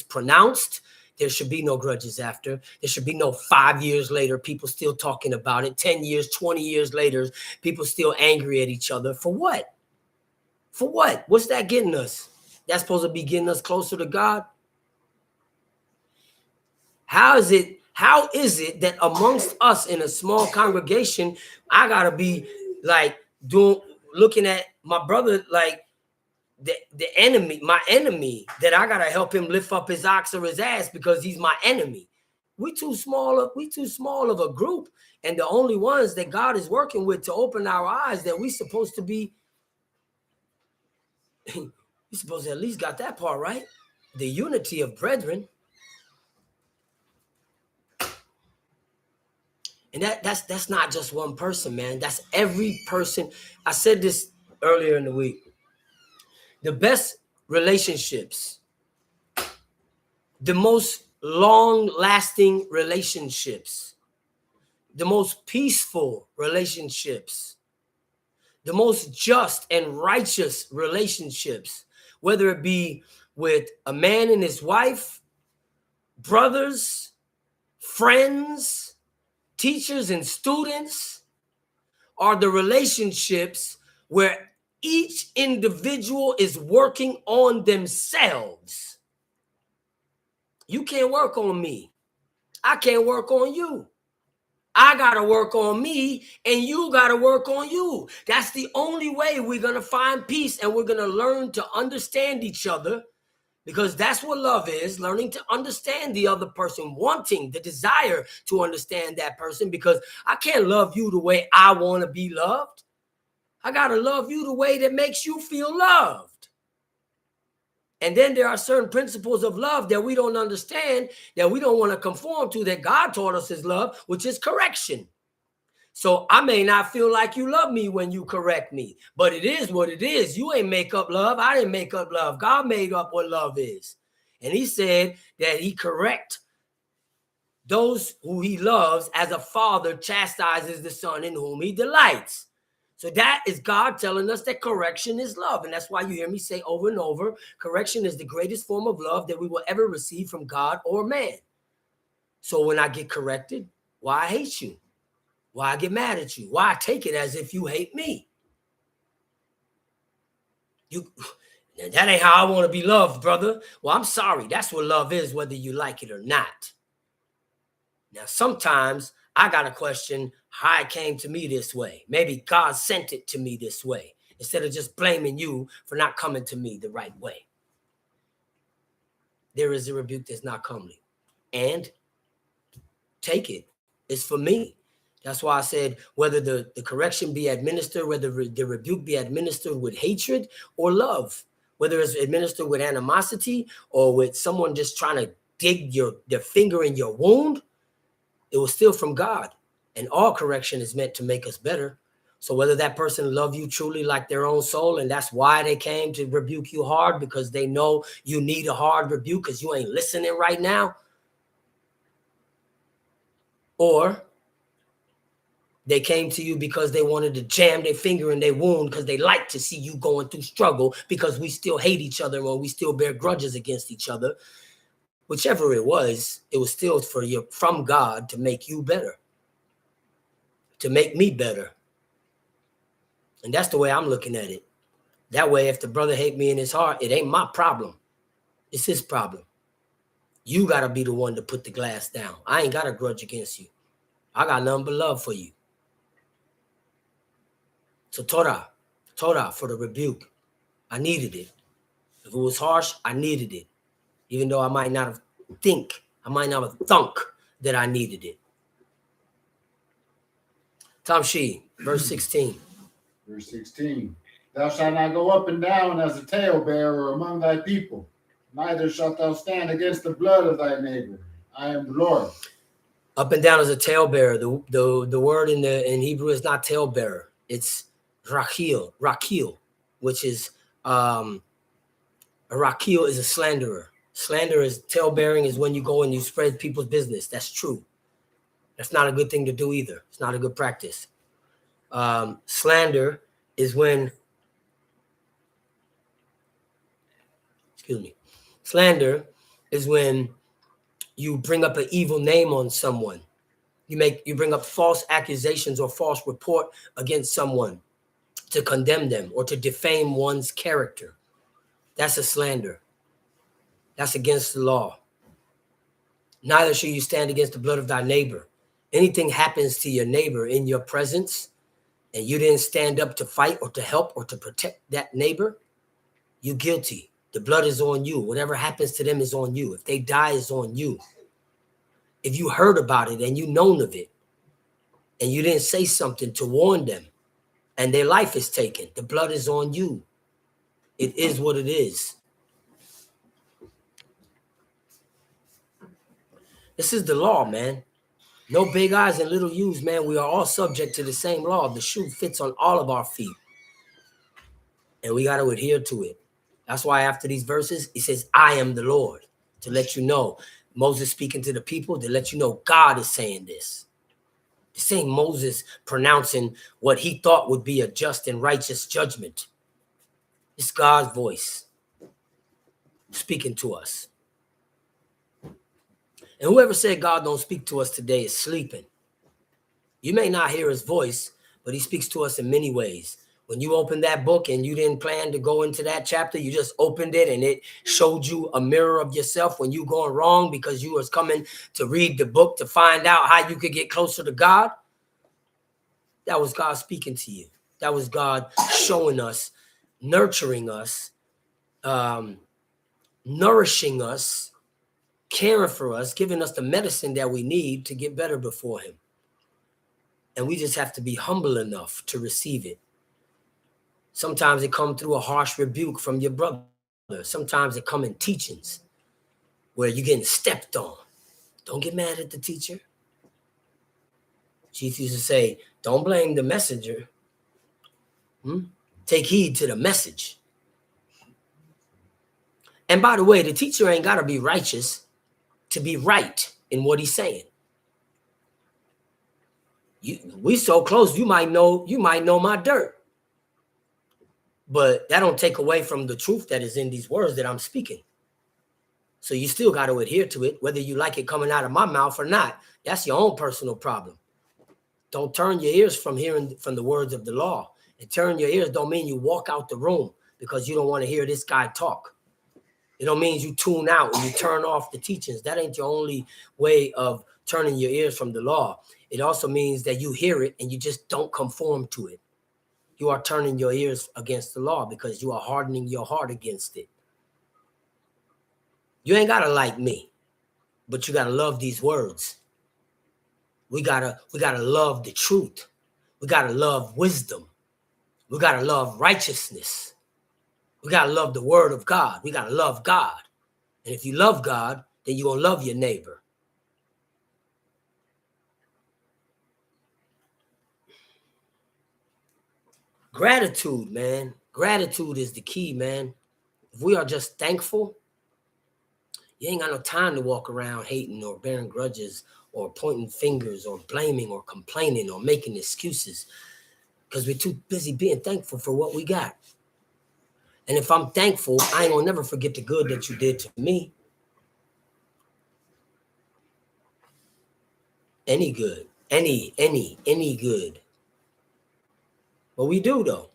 pronounced, there should be no grudges after. There should be no 5 years later, people still talking about it. 10 years, 20 years later, people still angry at each other. For what? For what? What's that getting us? That's supposed to be getting us closer to God? How is it that amongst us in a small congregation, I gotta be like looking at my brother like the enemy, my enemy, that I gotta help him lift up his ox or his ass because he's my enemy? We too small of a group, and the only ones that God is working with to open our eyes that we supposed to be. You're supposed to at least got that part right. The unity of brethren. And that's not just one person, man. That's every person. I said this earlier in the week. The best relationships, the most long-lasting relationships, the most peaceful relationships, the most just and righteous relationships, whether it be with a man and his wife, brothers, friends, teachers and students, are the relationships where each individual is working on themselves. You can't work on me. I can't work on you. I got to work on me, and you got to work on you. That's the only way we're going to find peace, and we're going to learn to understand each other, because that's what love is, learning to understand the other person, wanting the desire to understand that person, because I can't love you the way I want to be loved. I got to love you the way that makes you feel loved. And then there are certain principles of love that we don't understand, that we don't want to conform to, that God taught us is love, which is correction. So I may not feel like you love me when you correct me, but it is what it is. You ain't make up love. I didn't make up love. God made up what love is. And he said that he correct those who he loves as a father chastises the son in whom he delights. So that is God telling us that correction is love. And that's why you hear me say over and over, correction is the greatest form of love that we will ever receive from God or man. So when I get corrected, why I hate you? Why I get mad at you? Why I take it as if you hate me? That ain't how I want to be loved, brother. Well, I'm sorry. That's what love is, whether you like it or not. Now, sometimes I got to question how it came to me this way. Maybe God sent it to me this way, instead of just blaming you for not coming to me the right way. There is a rebuke that's not comely. And take it. It's for me. That's why I said whether the correction be administered, whether the rebuke be administered with hatred or love, whether it's administered with animosity or with someone just trying to dig their finger in your wound, it was still from God. And all correction is meant to make us better. So whether that person love you truly like their own soul, and that's why they came to rebuke you hard, because they know you need a hard rebuke because you ain't listening right now, or they came to you because they wanted to jam their finger in their wound because they like to see you going through struggle, because we still hate each other or we still bear grudges against each other. Whichever it was still from God to make you better, to make me better. And that's the way I'm looking at it. That way, if the brother hate me in his heart, it ain't my problem. It's his problem. You got to be the one to put the glass down. I ain't got a grudge against you. I got nothing but love for you. So Torah for the rebuke. I needed it. If it was harsh, I needed it. Even though I might not have thunk that I needed it. Tamshi, verse 16. Verse 16. Thou shalt not go up and down as a talebearer among thy people, neither shalt thou stand against the blood of thy neighbor. I am the Lord. Up and down as a talebearer. The word in Hebrew is not talebearer. It's rakil, which is a rakil is a slanderer. Slander is talebearing is when you go and you spread people's business. That's true. That's not a good thing to do either. It's not a good practice. Slander is when, slander is when you bring up an evil name on someone. You bring up false accusations or false report against someone to condemn them or to defame one's character. That's a slander. That's against the law. Neither shall you stand against the blood of thy neighbor. Anything happens to your neighbor in your presence and you didn't stand up to fight or to help or to protect that neighbor, you're guilty. The blood is on you. Whatever happens to them is on you. If they die, it's on you. If you heard about it and you known of it and you didn't say something to warn them and their life is taken, the blood is on you. It is what it is. This is the law, man. No big eyes and little U's, man. We are all subject to the same law. The shoe fits on all of our feet. And we got to adhere to it. That's why after these verses, he says, I am the Lord, to let you know. Moses speaking to the people, to let you know God is saying this. This ain't Moses pronouncing what he thought would be a just and righteous judgment. It's God's voice speaking to us. And whoever said God don't speak to us today is sleeping. You may not hear his voice, but he speaks to us in many ways. When you open that book and you didn't plan to go into that chapter, you just opened it and it showed you a mirror of yourself when you going wrong because you was coming to read the book to find out how you could get closer to God. That was God speaking to you. That was God showing us, nurturing us, nourishing us, caring for us, giving us the medicine that we need to get better before him. And we just have to be humble enough to receive it. Sometimes it comes through a harsh rebuke from your brother. Sometimes it comes in teachings where you're getting stepped on. Don't get mad at the teacher. Chief used to say, don't blame the messenger. Take heed to the message. And by the way, the teacher ain't got to be righteous to be right in what he's saying. We so close, you might know my dirt. But that don't take away from the truth that is in these words that I'm speaking. So you still got to adhere to it, whether you like it coming out of my mouth or not. That's your own personal problem. Don't turn your ears from hearing from the words of the law. And turn your ears don't mean you walk out the room because you don't want to hear this guy talk. It don't mean you tune out and you turn off the teachings. That ain't your only way of turning your ears from the law. It also means that you hear it and you just don't conform to it. You are turning your ears against the law because you are hardening your heart against it. You ain't got to like me, but you got to love these words. We gotta love the truth. We got to love wisdom. We got to love righteousness. We got to love the word of God. We got to love God. And if you love God, then you're going to love your neighbor. Gratitude, man. Gratitude is the key, man. If we are just thankful, you ain't got no time to walk around hating or bearing grudges or pointing fingers or blaming or complaining or making excuses because we're too busy being thankful for what we got. And if I'm thankful, I ain't gonna never forget the good that you did to me. Any good, any good. But we do though.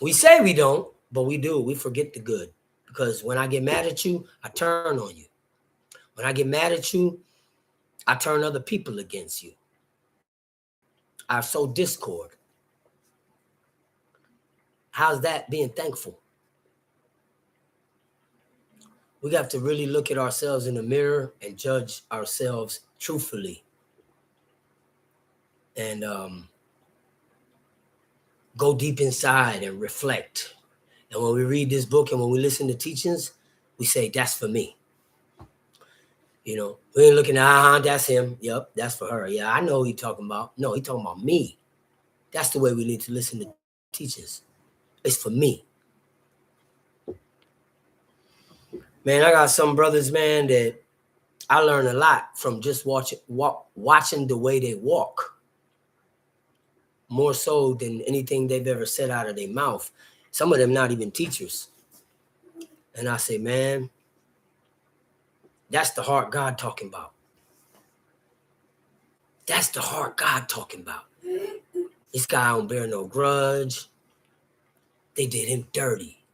We say we don't, But we forget the good. Because when I get mad at you, I turn on you. When I get mad at you, I turn other people against you. I sow discord. How's that being thankful? We have to really look at ourselves in the mirror and judge ourselves truthfully. And go deep inside and reflect. And when we read this book and when we listen to teachings, we say, that's for me. You know, we ain't looking at, that's him. Yep, that's for her. Yeah, I know who he talking about. No, he talking about me. That's the way we need to listen to teachings. It's for me. Man, I got some brothers, man, that I learn a lot from just watching the way they walk. More so than anything they've ever said out of their mouth. Some of them not even teachers. And I say, man, that's the heart God talking about. That's the heart God talking about. This guy don't bear no grudge. They did him dirty.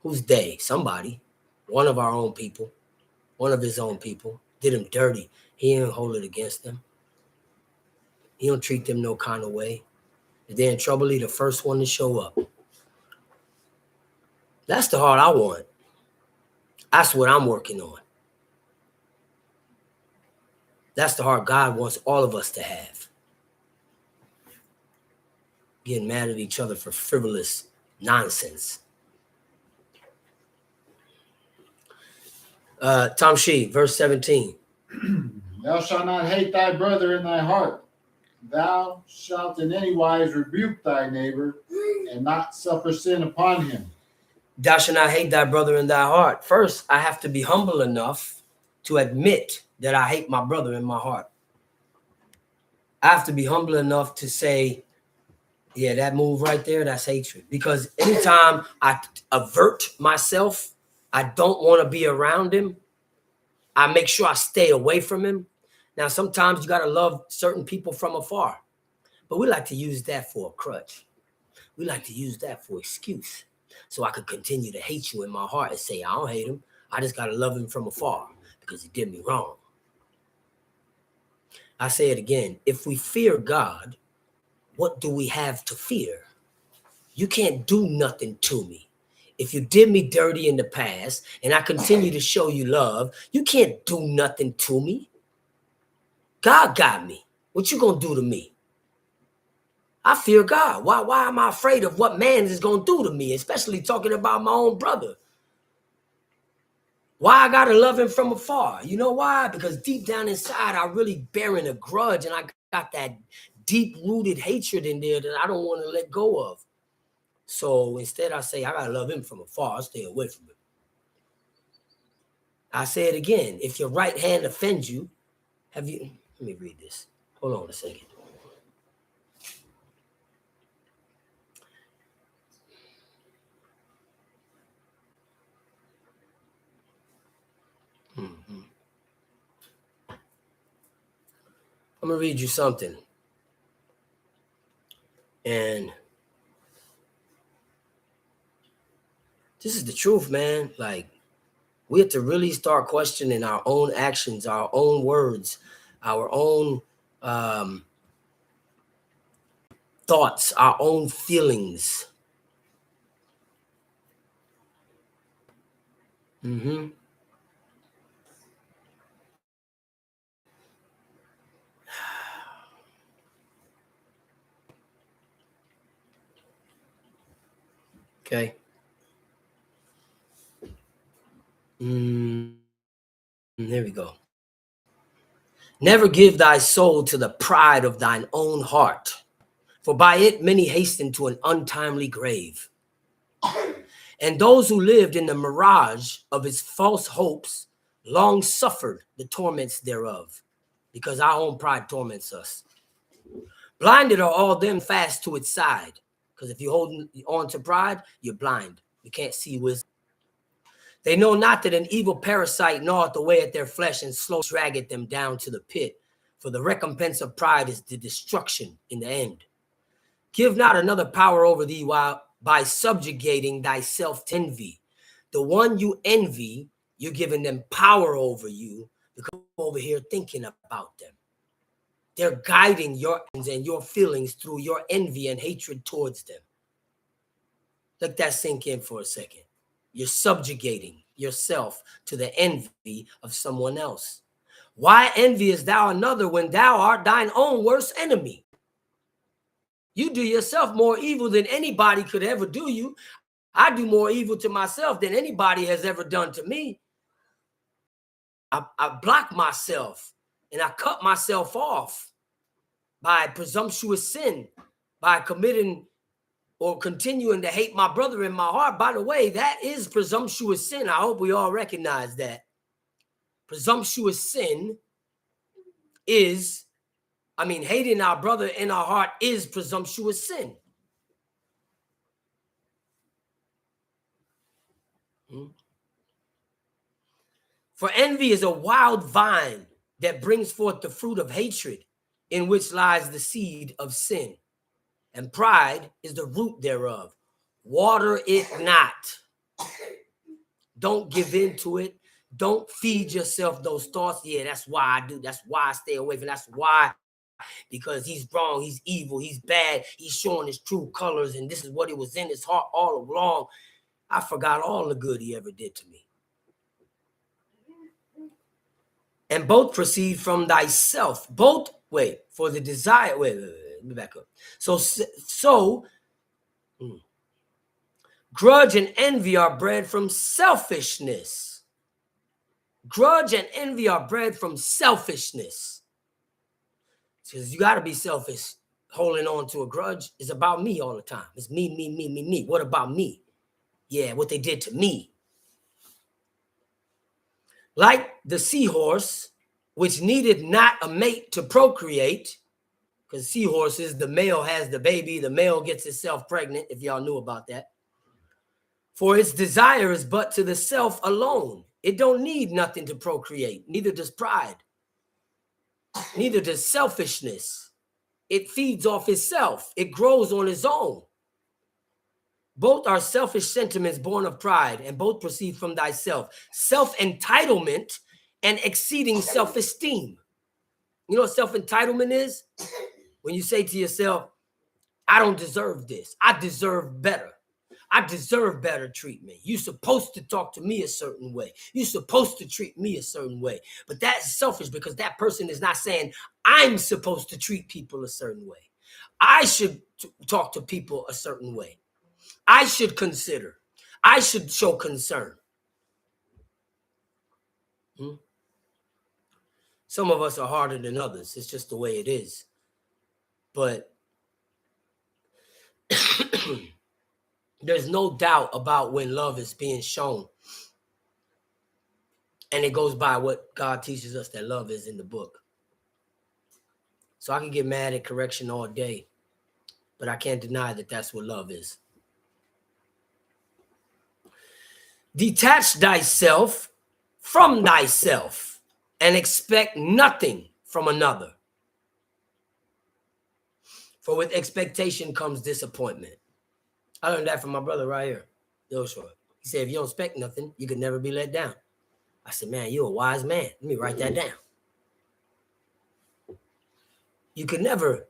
Who's they? Somebody. One of our own people. One of his own people. Did him dirty. He didn't hold it against them. He don't treat them no kind of way. If they're in trouble, he's the first one to show up. That's the heart I want. That's what I'm working on. That's the heart God wants all of us to have. Getting mad at each other for frivolous nonsense. Tom Shee, verse 17. Thou shalt not hate thy brother in thy heart. Thou shalt in any wise rebuke thy neighbor and not suffer sin upon him. Thou shalt not hate thy brother in thy heart. First, I have to be humble enough to admit that I hate my brother in my heart. I have to be humble enough to say, yeah, that move right there, that's hatred. Because anytime I avert myself, I don't want to be around him. I make sure I stay away from him. Now, sometimes you got to love certain people from afar. But we like to use that for a crutch. We like to use that for excuse. So I could continue to hate you in my heart and say, I don't hate him. I just got to love him from afar because he did me wrong. I say it again. If we fear God, what do we have to fear? You can't do nothing to me. If you did me dirty in the past and I continue to show you love, you can't do nothing to me. God got me. What you gonna do to me? I fear God. Why am I afraid of what man is gonna do to me, especially talking about my own brother? Why I gotta love him from afar? You know why? Because deep down inside, I really bearing a grudge and I got that deep-rooted hatred in there that I don't want to let go of. So instead I say, I gotta love him from afar. I'll stay away from him. I say it again. If your right hand offends you, let me read this. Hold on a second. I'm gonna read you something. And this is the truth, man. Like, we have to really start questioning our own actions, our own words, our own thoughts, our own feelings. Okay. There we go. Never give thy soul to the pride of thine own heart, for by it many hasten to an untimely grave. And those who lived in the mirage of its false hopes long suffered the torments thereof, because our own pride torments us. Blinded are all them fast to its side, because if you hold on to pride, you're blind. You can't see wisdom. They know not that an evil parasite gnaweth away at their flesh and slow draggeth them down to the pit. For the recompense of pride is the destruction in the end. Give not another power over thee while by subjugating thyself to envy. The one you envy, you're giving them power over you because you're over here thinking about them. They're guiding your actions and your feelings through your envy and hatred towards them. Let that sink in for a second. You're subjugating yourself to the envy of someone else. Why enviest thou another when thou art thine own worst enemy? You do yourself more evil than anybody could ever do you. I do more evil to myself than anybody has ever done to me. I block myself and I cut myself off by presumptuous sin, by committing or continuing to hate my brother in my heart. By the way, that is presumptuous sin. I hope we all recognize that. Presumptuous sin is, hating our brother in our heart is presumptuous sin. For envy is a wild vine that brings forth the fruit of hatred, in which lies the seed of sin. And pride is the root thereof. Water it not. Don't give in to it. Don't feed yourself those thoughts. Yeah, that's why I do. That's why I stay away from. That's why, because he's wrong, he's evil, he's bad, he's showing his true colors, and this is what it was in his heart all along. I forgot all the good he ever did to me. And both proceed from thyself. Both, for the desire. Let me back up. So, grudge and envy are bred from selfishness. Grudge and envy are bred from selfishness. Because you got to be selfish. Holding on to a grudge is about me all the time. It's me, me, me, me, me. What about me? Yeah, what they did to me. Like the seahorse, which needed not a mate to procreate, because seahorses, the male has the baby, the male gets itself pregnant, if y'all knew about that. For its desire is but to the self alone. It don't need nothing to procreate. Neither does pride. Neither does selfishness. It feeds off itself. It grows on its own. Both are selfish sentiments born of pride, and both proceed from thyself. Self-entitlement and exceeding self-esteem. You know what self-entitlement is? When you say to yourself, I don't deserve this. I deserve better. I deserve better treatment. You're supposed to talk to me a certain way. You're supposed to treat me a certain way. But that's selfish because that person is not saying, I'm supposed to treat people a certain way. I should talk to people a certain way. I should consider. I should show concern. Some of us are harder than others. It's just the way it is. But there's no doubt about when love is being shown. And it goes by what God teaches us that love is in the book. So I can get mad at correction all day, but I can't deny that that's what love is. Detach thyself from thyself and expect nothing from another. For with expectation comes disappointment. I learned that from my brother right here, Joshua. He said, if you don't expect nothing, you could never be let down. I said, man, you're a wise man. Let me write that down. You could never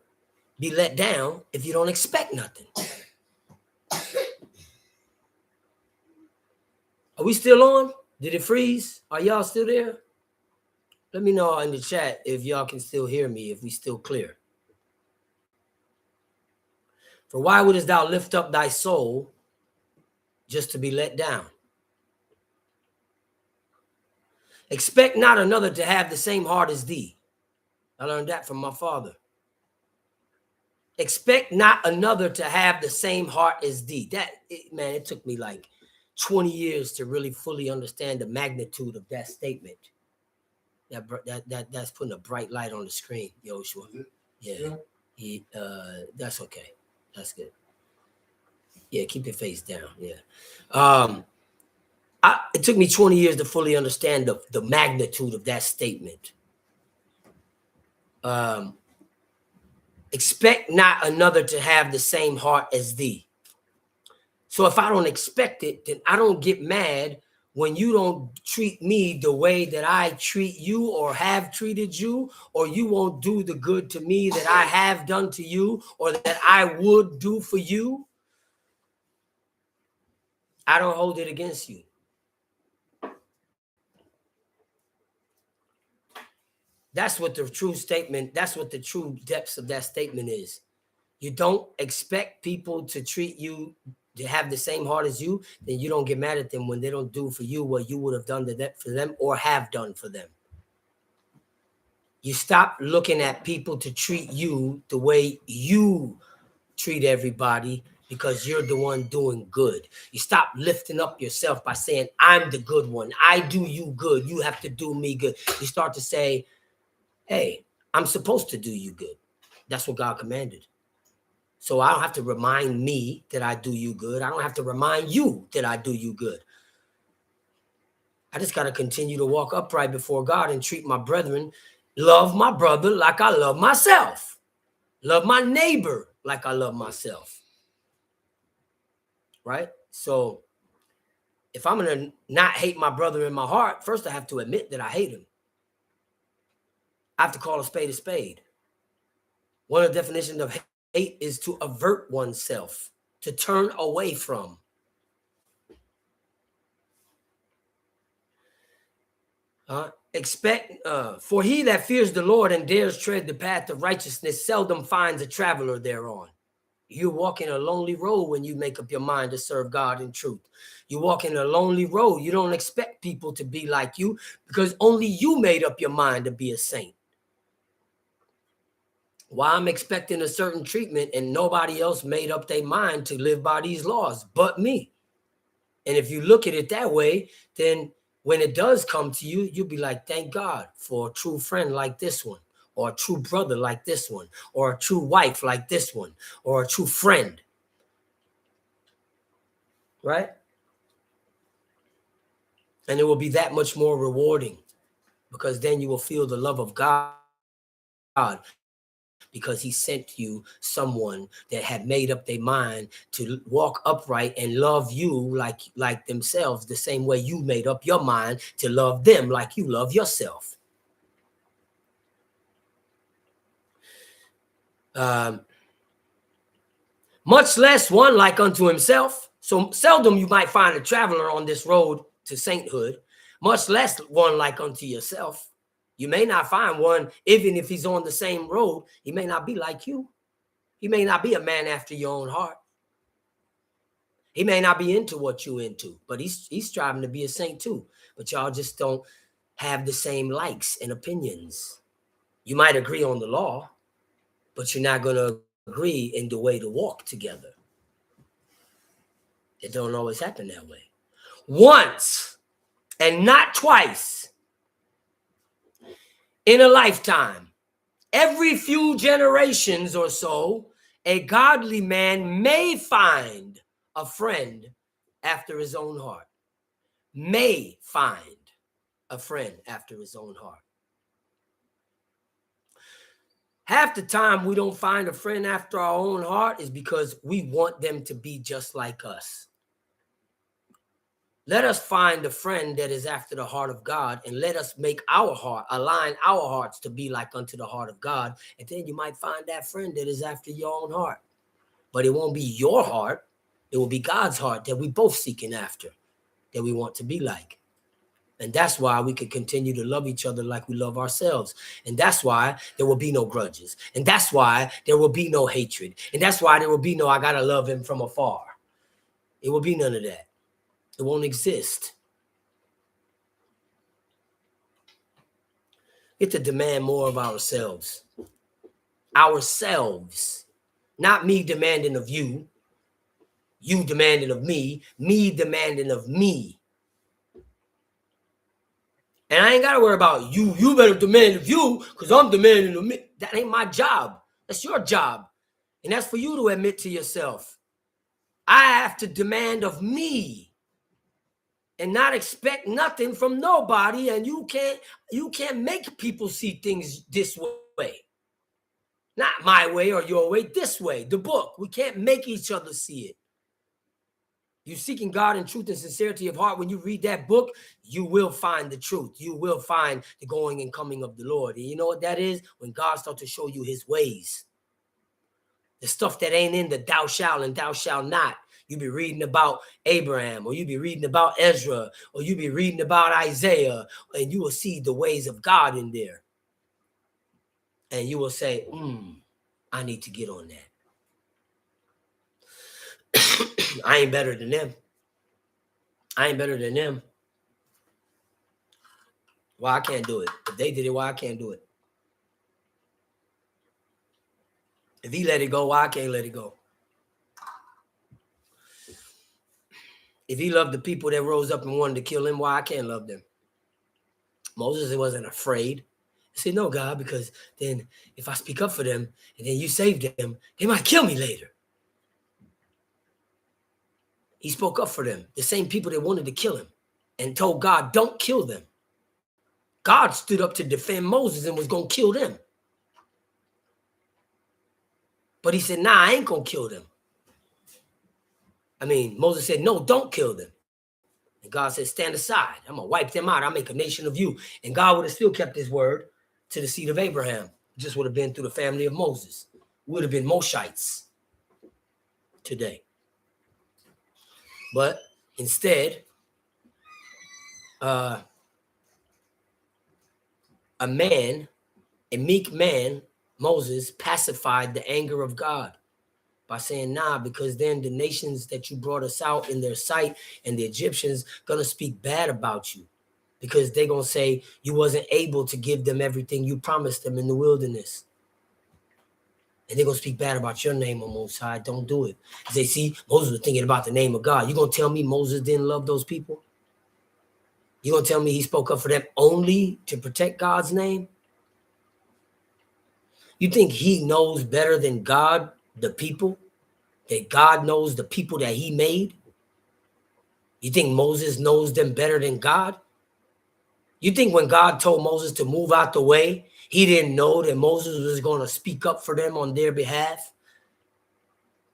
be let down if you don't expect nothing. Are we still on? Did it freeze? Are y'all still there? Let me know in the chat if y'all can still hear me, if we still clear. For why wouldest thou lift up thy soul just to be let down? Expect not another to have the same heart as thee. I learned that from my father. Expect not another to have the same heart as thee. It took me like 20 years to really fully understand the magnitude of that statement. That's putting a bright light on the screen, Joshua. Yeah. That's okay. That's good. Yeah, keep your face down. Yeah. It took me 20 years to fully understand the magnitude of that statement. Expect not another to have the same heart as thee. So if I don't expect it, then I don't get mad when you don't treat me the way that I treat you or have treated you, or you won't do the good to me that I have done to you or that I would do for you. I don't hold it against you. That's what the true statement, that's what the true depths of that statement is. You don't expect people to treat you, to have the same heart as you, then you don't get mad at them when they don't do for you what you would have done for them or have done for them. You stop looking at people to treat you the way you treat everybody because you're the one doing good. You stop lifting up yourself by saying, I'm the good one. I do you good. You have to do me good. You start to say, hey, I'm supposed to do you good. That's what God commanded. So I don't have to remind me that I do you good. I don't have to remind you that I do you good. I just got to continue to walk upright before God and treat my brethren, love my brother like I love myself. Love my neighbor like I love myself. Right? So if I'm going to not hate my brother in my heart, first I have to admit that I hate him. I have to call a spade a spade. One of the definitions of hate is to avert oneself, to turn away from. For he that fears the Lord and dares tread the path of righteousness seldom finds a traveler thereon. You're walking a lonely road when you make up your mind to serve God in truth. You walk in a lonely road. You don't expect people to be like you because only you made up your mind to be a saint. Why I'm expecting a certain treatment and nobody else made up their mind to live by these laws but me. And if you look at it that way, then when it does come to you, you'll be like, thank God for a true friend like this one, or a true brother like this one, or a true wife like this one, or a true friend. Right? And it will be that much more rewarding because then you will feel the love of God because he sent you someone that had made up their mind to walk upright and love you like themselves, the same way you made up your mind to love them like you love yourself. Much less one like unto himself. So seldom you might find a traveler on this road to sainthood, much less one like unto yourself. You may not find one, even if he's on the same road, he may not be like you. He may not be a man after your own heart. He may not be into what you're into, but he's striving to be a saint too. But y'all just don't have the same likes and opinions. You might agree on the law, but you're not going to agree in the way to walk together. It don't always happen that way. Once and not twice in a lifetime, every few generations or so, a godly man may find a friend after his own heart. May find a friend after his own heart. Half the time we don't find a friend after our own heart is because we want them to be just like us. Let us find a friend that is after the heart of God, and let us make our heart, align our hearts to be like unto the heart of God. And then you might find that friend that is after your own heart. But it won't be your heart. It will be God's heart that we both seeking after, that we want to be like. And that's why we can continue to love each other like we love ourselves. And that's why there will be no grudges. And that's why there will be no hatred. And that's why there will be no, I got to love him from afar. It will be none of that. It won't exist. We have to demand more of ourselves. Ourselves. Not me demanding of you. You demanding of me. Me demanding of me. And I ain't got to worry about you. You better demand of you because I'm demanding of me. That ain't my job. That's your job. And that's for you to admit to yourself. I have to demand of me and not expect nothing from nobody. And you can't make people see things this way. Not my way or your way, this way, the book. We can't make each other see it. You seeking God in truth and sincerity of heart. When you read that book, you will find the truth. You will find the going and coming of the Lord. And you know what that is? When God starts to show you his ways. The stuff that ain't in the thou shalt and thou shalt not. You be reading about Abraham, or you be reading about Ezra, or you be reading about Isaiah, and you will see the ways of God in there. And you will say, I need to get on that. I ain't better than them. I ain't better than them. Why I can't do it? If they did it, why I can't do it? If he let it go, why I can't let it go? If he loved the people that rose up and wanted to kill him, why I can't love them? Moses wasn't afraid. He said, no, God, because then if I speak up for them and then you save them, they might kill me later. He spoke up for them, the same people that wanted to kill him, and told God, don't kill them. God stood up to defend Moses and was going to kill them. But he said, nah, I ain't going to kill them. Moses said, no, don't kill them. And God said, stand aside. I'm going to wipe them out. I'll make a nation of you. And God would have still kept his word to the seed of Abraham. It just would have been through the family of Moses. Would have been Moshites today. But instead, a meek man, Moses, pacified the anger of God by saying, nah, because then the nations that you brought us out in their sight and the Egyptians going to speak bad about you because they're going to say you wasn't able to give them everything you promised them in the wilderness. And they're going to speak bad about your name on Most High. Don't do it. They see, Moses was thinking about the name of God. You going to tell me Moses didn't love those people? You going to tell me he spoke up for them only to protect God's name? You think he knows better than God the people? That God knows the people that he made? You think Moses knows them better than God? You think when God told Moses to move out the way, he didn't know that Moses was going to speak up for them on their behalf?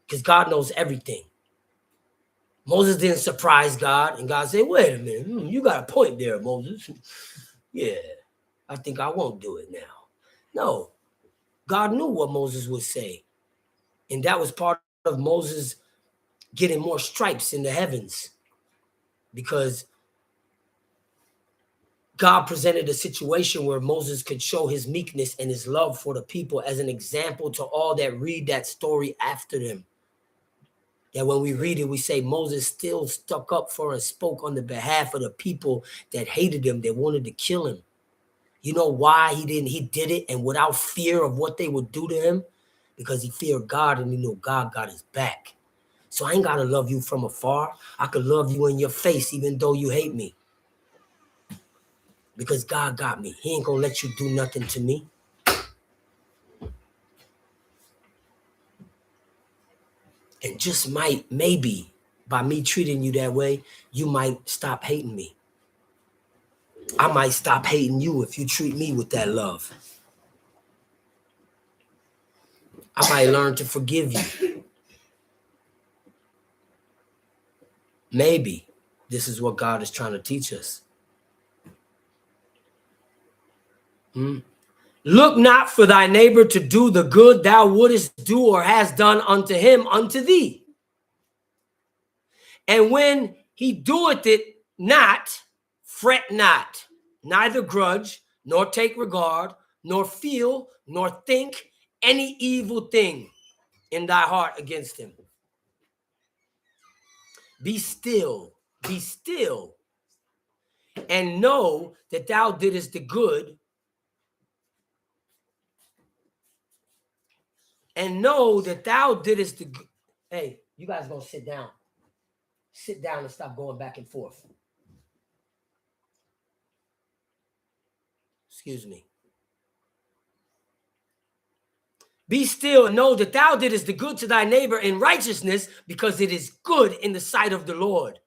Because God knows everything. Moses didn't surprise God, and God said, wait a minute, you got a point there, Moses. Yeah, I think I won't do it now. No, God knew what Moses would say. And that was part of Moses getting more stripes in the heavens, because God presented a situation where Moses could show his meekness and his love for the people as an example to all that read that story after them. That when we read it, we say Moses still stuck up for and spoke on the behalf of the people that hated him, that wanted to kill him. You know why he didn't? He did it, and without fear of what they would do to him, because he feared God and he knew God got his back. So I ain't got to love you from afar. I could love you in your face, even though you hate me. Because God got me. He ain't going to let you do nothing to me. And just maybe, by me treating you that way, you might stop hating me. I might stop hating you if you treat me with that love. I might learn to forgive you. Maybe this is what God is trying to teach us. Look not for thy neighbor to do the good thou wouldest do or hast done unto him, unto thee. And when he doeth it not, fret not, neither grudge, nor take regard, nor feel, nor think any evil thing in thy heart against him. Be still, and know that thou didst the good, and know that thou didst the good. Hey, you guys gonna sit down. Sit down and stop going back and forth. Excuse me. Be still and know that thou didst the good to thy neighbor in righteousness, because it is good in the sight of the Lord,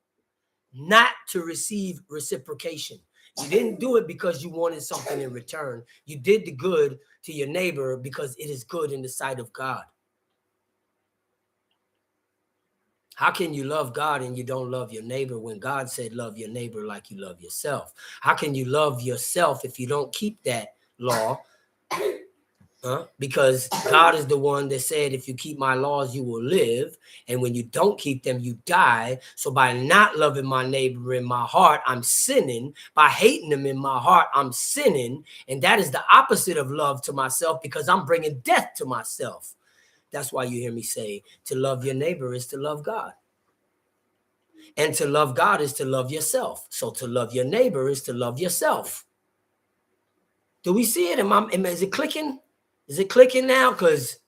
not to receive reciprocation. You didn't do it because you wanted something in return. You did the good to your neighbor because it is good in the sight of God. How can you love God and you don't love your neighbor when God said love your neighbor like you love yourself? How can you love yourself if you don't keep that law? Because God is the one that said, if you keep my laws, you will live. And when you don't keep them, you die. So by not loving my neighbor in my heart, I'm sinning. By hating them in my heart, I'm sinning. And that is the opposite of love to myself, because I'm bringing death to myself. That's why you hear me say to love your neighbor is to love God. And to love God is to love yourself. So to love your neighbor is to love yourself. Do we see it? Is it clicking? Is it clicking now? Because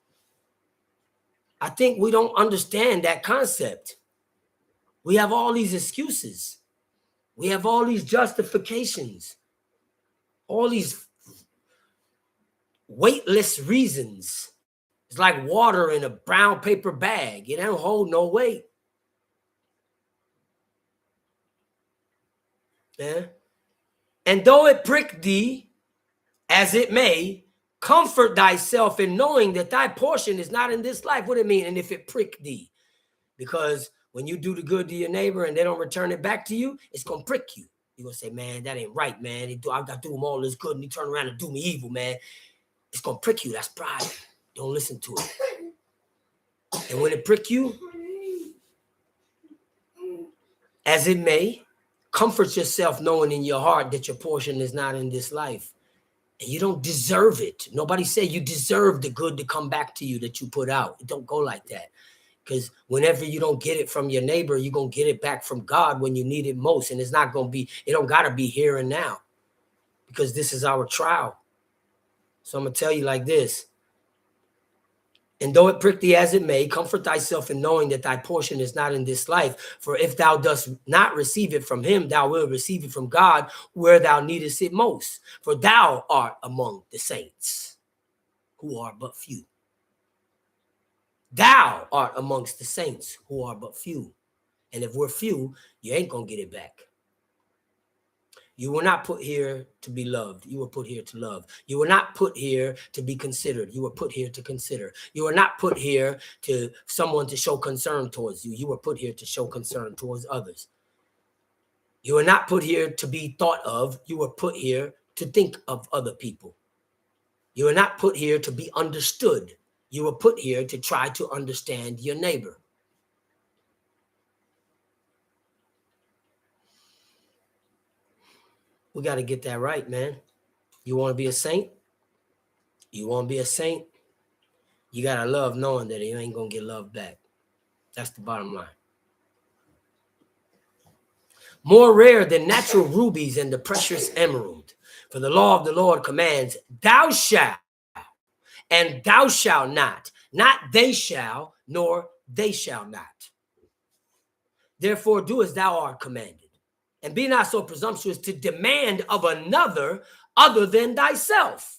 I think we don't understand that concept. We have all these excuses. We have all these justifications. All these weightless reasons. It's like water in a brown paper bag. It don't hold no weight. Yeah. And though it prick thee, as it may, comfort thyself in knowing that thy portion is not in this life. What do it mean? And if it prick thee, because when you do the good to your neighbor and they don't return it back to you, it's going to prick you. You're going to say, man, that ain't right, man. I got to do them all this good and he turn around and do me evil, man. It's going to prick you. That's pride. Don't listen to it. And when it prick you, as it may, comfort yourself knowing in your heart that your portion is not in this life. And you don't deserve it. Nobody said you deserve the good to come back to you that you put out. It don't go like that. Because whenever you don't get it from your neighbor, you're going to get it back from God when you need it most. And it's not going to be, it don't got to be here and now. Because this is our trial. So I'm going to tell you like this. And though it prick thee as it may, comfort thyself in knowing that thy portion is not in this life. For if thou dost not receive it from him, thou wilt receive it from God where thou needest it most. For thou art among the saints, who are but few. Thou art amongst the saints, who are but few. And if we're few, you ain't going to get it back. You were not put here to be loved. You were put here to love. You were not put here to be considered. You were put here to consider. You were not put here to someone to show concern towards you. You were put here to show concern towards others. You were not put here to be thought of. You were put here to think of other people. You were not put here to be understood. You were put here to try to understand your neighbor. We got to get that right, man. You want to be a saint? You want to be a saint? You got to love knowing that you ain't going to get love back. That's the bottom line. More rare than natural rubies and the precious emerald. For the law of the Lord commands, thou shalt, and thou shalt not. Not they shall, nor they shall not. Therefore do as thou art commanded. And be not so presumptuous to demand of another other than thyself.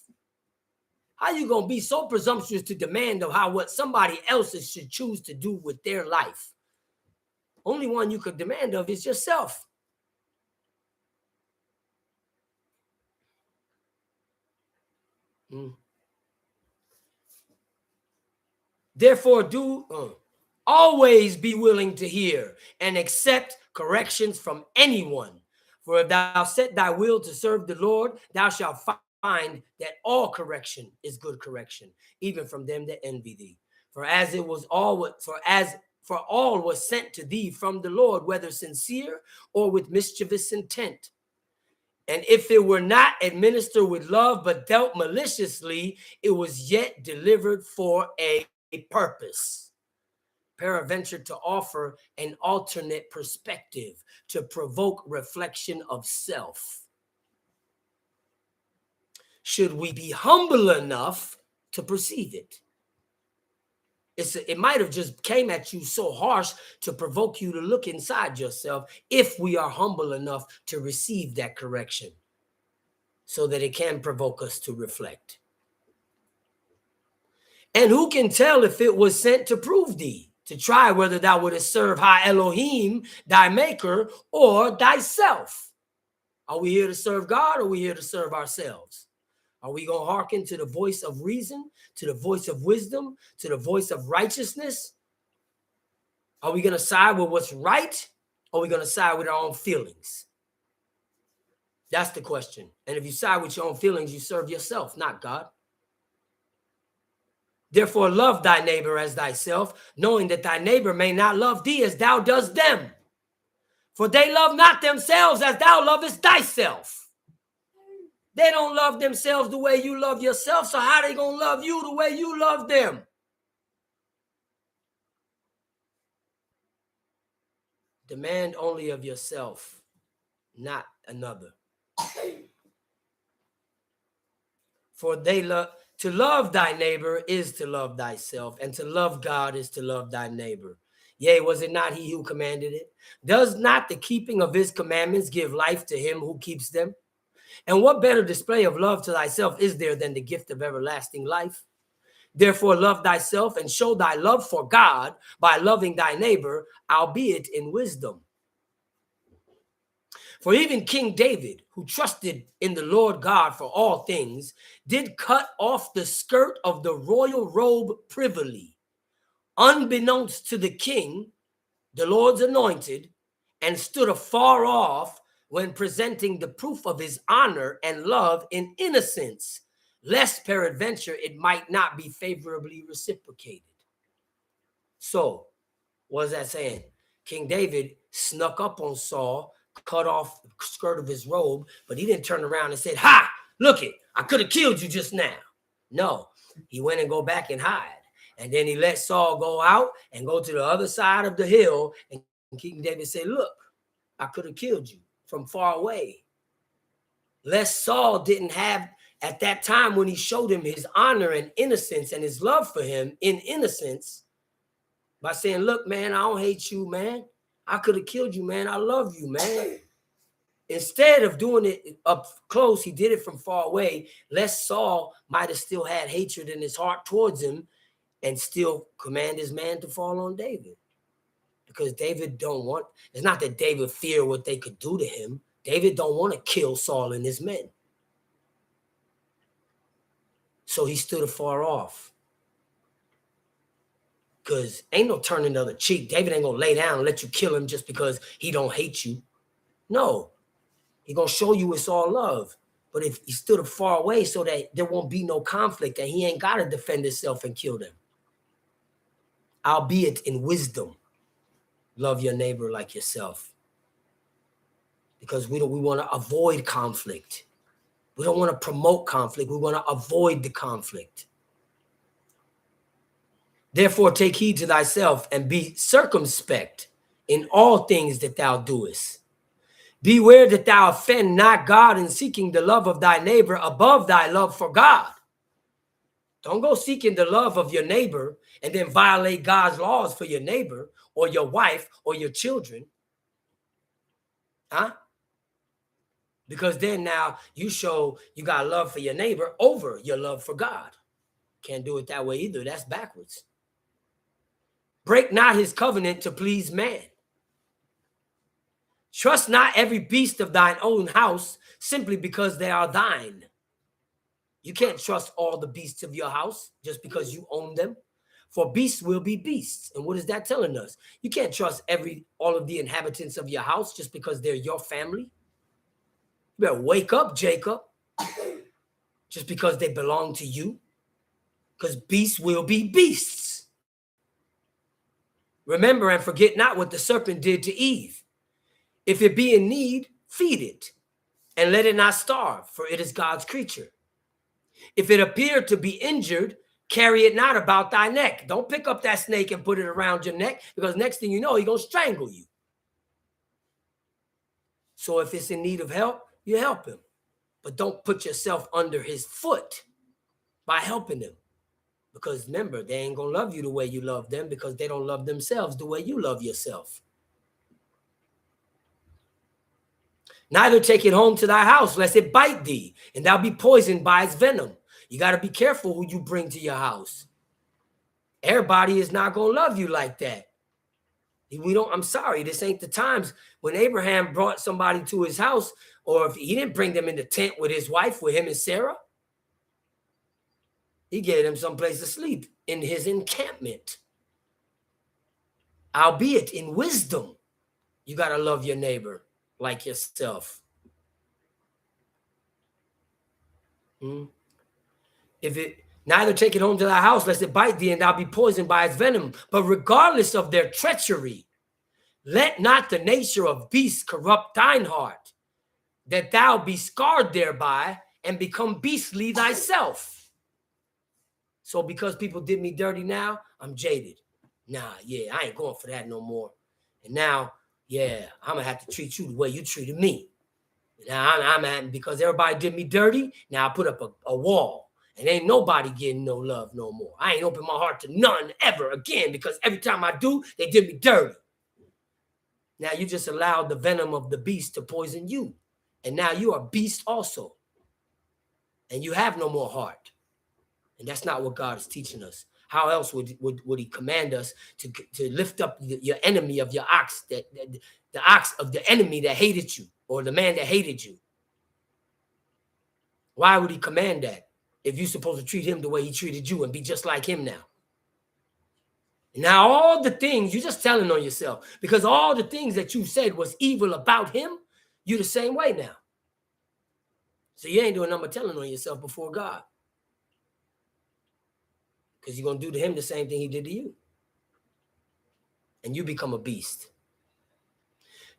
How you going to be so presumptuous to demand of what somebody else should choose to do with their life? Only one you could demand of is yourself. Therefore do always be willing to hear and accept corrections from anyone. For if thou set thy will to serve the Lord, thou shalt find that all correction is good correction, even from them that envy thee. For all was sent to thee from the Lord, whether sincere or with mischievous intent. And if it were not administered with love, but dealt maliciously, it was yet delivered for a purpose. Peradventure to offer an alternate perspective, to provoke reflection of self. Should we be humble enough to perceive it? It might have just came at you so harsh to provoke you to look inside yourself, if we are humble enough to receive that correction, so that it can provoke us to reflect. And who can tell if it was sent to prove thee, to try whether thou wouldest serve Ha Elohim, thy maker, or thyself? Are we here to serve God, or are we here to serve ourselves? Are we going to hearken to the voice of reason, to the voice of wisdom, to the voice of righteousness? Are we going to side with what's right, or are we going to side with our own feelings? That's the question. And if you side with your own feelings, you serve yourself, not God. Therefore, love thy neighbor as thyself, knowing that thy neighbor may not love thee as thou dost them. For they love not themselves as thou lovest thyself. They don't love themselves the way you love yourself, so how they going to love you the way you love them? Demand only of yourself, not another. For they love to love thy neighbor is to love thyself, and to love God is to love thy neighbor. Yea, was it not he who commanded it? Does not the keeping of his commandments give life to him who keeps them? And what better display of love to thyself is there than the gift of everlasting life? Therefore, love thyself and show thy love for God by loving thy neighbor, albeit in wisdom. For even King David, who trusted in the Lord God for all things, did cut off the skirt of the royal robe privily, unbeknownst to the king, the Lord's anointed, and stood afar off when presenting the proof of his honor and love in innocence, lest peradventure it might not be favorably reciprocated. So, what is that saying? King David snuck up on Saul, cut off the skirt of his robe, but he didn't turn around and said, "Ha, look it, I could have killed you just now." No, he went and go back and hide. And then he let Saul go out and go to the other side of the hill. And King David said, "Look, I could have killed you from far away." Lest Saul didn't have, at that time when he showed him his honor and innocence and his love for him in innocence, by saying, "Look, man, I don't hate you, man. I could have killed you, man. I love you, man." Instead of doing it up close, he did it from far away. Lest Saul might have still had hatred in his heart towards him and still command his man to fall on David. Because David don't want, it's not that David feared what they could do to him. David don't want to kill Saul and his men. So he stood afar off. Because ain't no turning the other cheek. David ain't going to lay down and let you kill him just because he don't hate you. No. He going to show you it's all love. But if he stood far away so that there won't be no conflict and he ain't got to defend himself and kill them. Albeit in wisdom, love your neighbor like yourself. Because we want to avoid conflict. We don't want to promote conflict. We want to avoid the conflict. Therefore, take heed to thyself and be circumspect in all things that thou doest. Beware that thou offend not God in seeking the love of thy neighbor above thy love for God. Don't go seeking the love of your neighbor and then violate God's laws for your neighbor or your wife or your children. Huh? Because then now you show you got love for your neighbor over your love for God. Can't do it that way either. That's backwards. Break not his covenant to please man. Trust not every beast of thine own house simply because they are thine. You can't trust all the beasts of your house just because you own them. For beasts will be beasts. And what is that telling us? You can't trust all of the inhabitants of your house just because they're your family. You better wake up, Jacob, just because they belong to you. Because beasts will be beasts. Remember and forget not what the serpent did to Eve. If it be in need, feed it, and let it not starve, for it is God's creature. If it appear to be injured, carry it not about thy neck. Don't pick up that snake and put it around your neck, because next thing you know, he's going to strangle you. So if it's in need of help, you help him. But don't put yourself under his foot by helping him. Because remember, they ain't going to love you the way you love them because they don't love themselves the way you love yourself. Neither take it home to thy house, lest it bite thee, and thou be poisoned by its venom. You got to be careful who you bring to your house. Everybody is not going to love you like that. I'm sorry, this ain't the times when Abraham brought somebody to his house, or if he didn't bring them in the tent with his wife, with him and Sarah. He gave them someplace to sleep in his encampment. Albeit in wisdom, you got to love your neighbor like yourself. If it neither take it home to thy house, lest it bite thee, and thou be poisoned by its venom. But regardless of their treachery, let not the nature of beasts corrupt thine heart, that thou be scarred thereby and become beastly thyself. So because people did me dirty now, I'm jaded. Nah, yeah, I ain't going for that no more. And now, yeah, I'm going to have to treat you the way you treated me. Now I'm at, because everybody did me dirty, now I put up a wall. And ain't nobody getting no love no more. I ain't open my heart to none ever again, because every time I do, they did me dirty. Now you just allowed the venom of the beast to poison you. And now you are a beast also. And you have no more heart. And that's not what God is teaching us. How else would he command us to lift up your enemy of your ox, the ox of the enemy that hated you, or the man that hated you? Why would he command that if you're supposed to treat him the way he treated you and be just like him now? Now all the things, you're just telling on yourself, because all the things that you said was evil about him, you're the same way now. So you ain't doing nothing but telling on yourself before God. Because you're going to do to him the same thing he did to you. And you become a beast.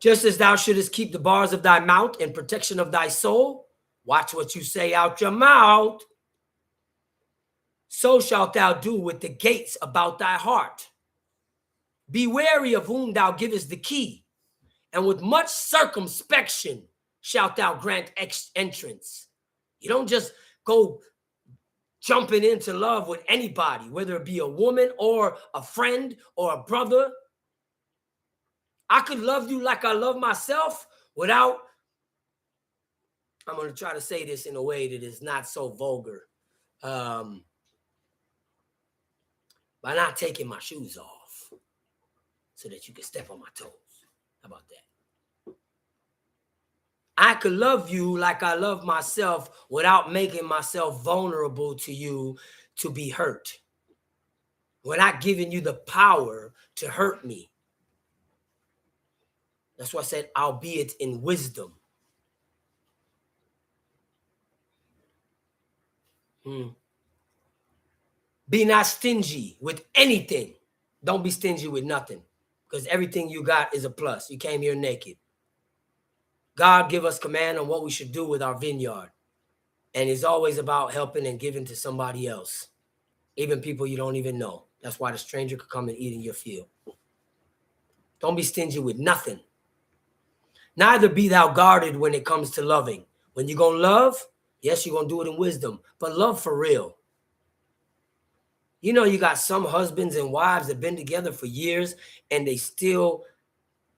Just as thou shouldest keep the bars of thy mouth in protection of thy soul, watch what you say out your mouth, so shalt thou do with the gates about thy heart. Be wary of whom thou givest the key, and with much circumspection shalt thou grant entrance. You don't just go jumping into love with anybody, whether it be a woman or a friend or a brother. I could love you like I love myself without, I'm going to try to say this in a way that is not so vulgar, by not taking my shoes off so that you can step on my toes. How about that? I could love you like I love myself without making myself vulnerable to you to be hurt. We're not giving you the power to hurt me. That's why I said, albeit in wisdom. Be not stingy with anything. Don't be stingy with nothing, because everything you got is a plus. You came here naked. God give us command on what we should do with our vineyard. And it's always about helping and giving to somebody else, even people you don't even know. That's why the stranger could come and eat in your field. Don't be stingy with nothing. Neither be thou guarded when it comes to loving. When you're going to love, yes, you're going to do it in wisdom, but love for real. You know, you got some husbands and wives that have been together for years and they still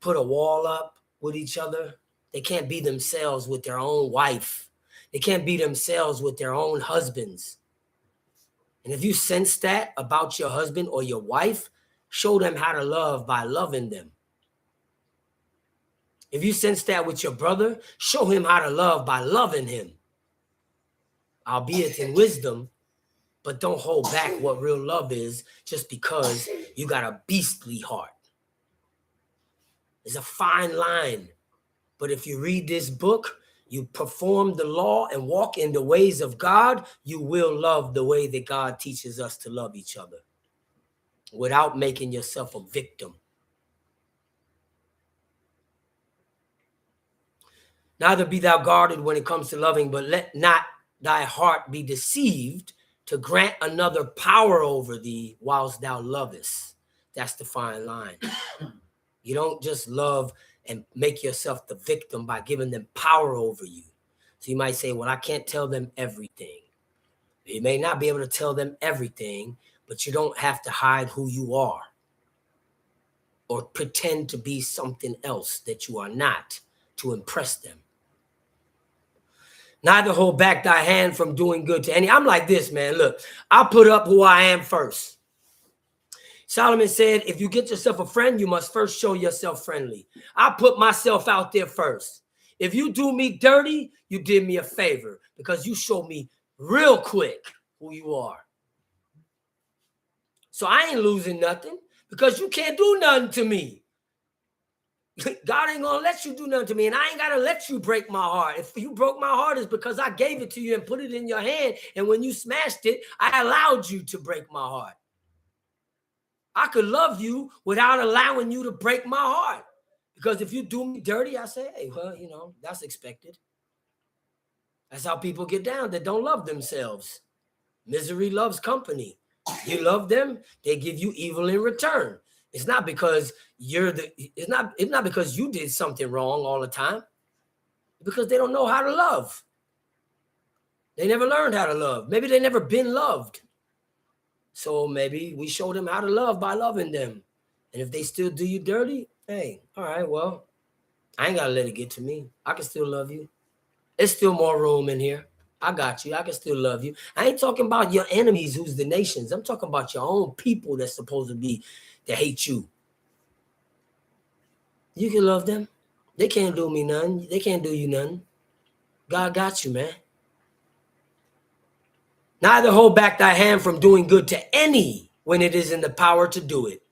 put a wall up with each other. They can't be themselves with their own wife. They can't be themselves with their own husbands. And if you sense that about your husband or your wife, show them how to love by loving them. If you sense that with your brother, show him how to love by loving him. Albeit in wisdom, but don't hold back what real love is just because you got a beastly heart. There's a fine line. But if you read this book, you perform the law and walk in the ways of God, you will love the way that God teaches us to love each other without making yourself a victim. Neither be thou guarded when it comes to loving, but let not thy heart be deceived to grant another power over thee whilst thou lovest. That's the fine line. You don't just love and make yourself the victim by giving them power over you. So you might say, well, I can't tell them everything. You may not be able to tell them everything, but you don't have to hide who you are or pretend to be something else that you are not to impress them. Neither hold back thy hand from doing good to any. I'm like this, man. Look, I'll put up who I am first. Solomon said, if you get yourself a friend, you must first show yourself friendly. I put myself out there first. If you do me dirty, you did me a favor because you showed me real quick who you are. So I ain't losing nothing because you can't do nothing to me. God ain't gonna let you do nothing to me, and I ain't gotta let you break my heart. If you broke my heart, it's because I gave it to you and put it in your hand, and when you smashed it, I allowed you to break my heart. I could love you without allowing you to break my heart. Because if you do me dirty, I say, hey, well, you know, that's expected. That's how people get down that don't love themselves. Misery loves company. You love them, they give you evil in return. It's not because it's not because you did something wrong all the time. It's because they don't know how to love. They never learned how to love. Maybe they never been loved. So maybe we show them how to love by loving them. And if they still do you dirty, hey, all right, well, I ain't got to let it get to me. I can still love you. There's still more room in here. I got you. I can still love you. I ain't talking about your enemies, who's the nations. I'm talking about your own people that's supposed to be, that hate you. You can love them. They can't do me nothing. They can't do you nothing. God got you, man. Neither hold back thy hand from doing good to any when it is in the power to do it.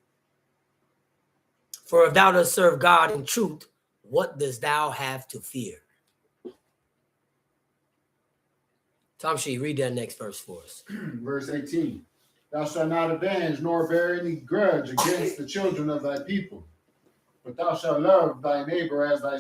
For if thou dost serve God in truth, what dost thou have to fear? Tom Shee, read that next verse for us. Verse 18. Thou shalt not avenge nor bear any grudge against the children of thy people, but thou shalt love thy neighbor as thyself.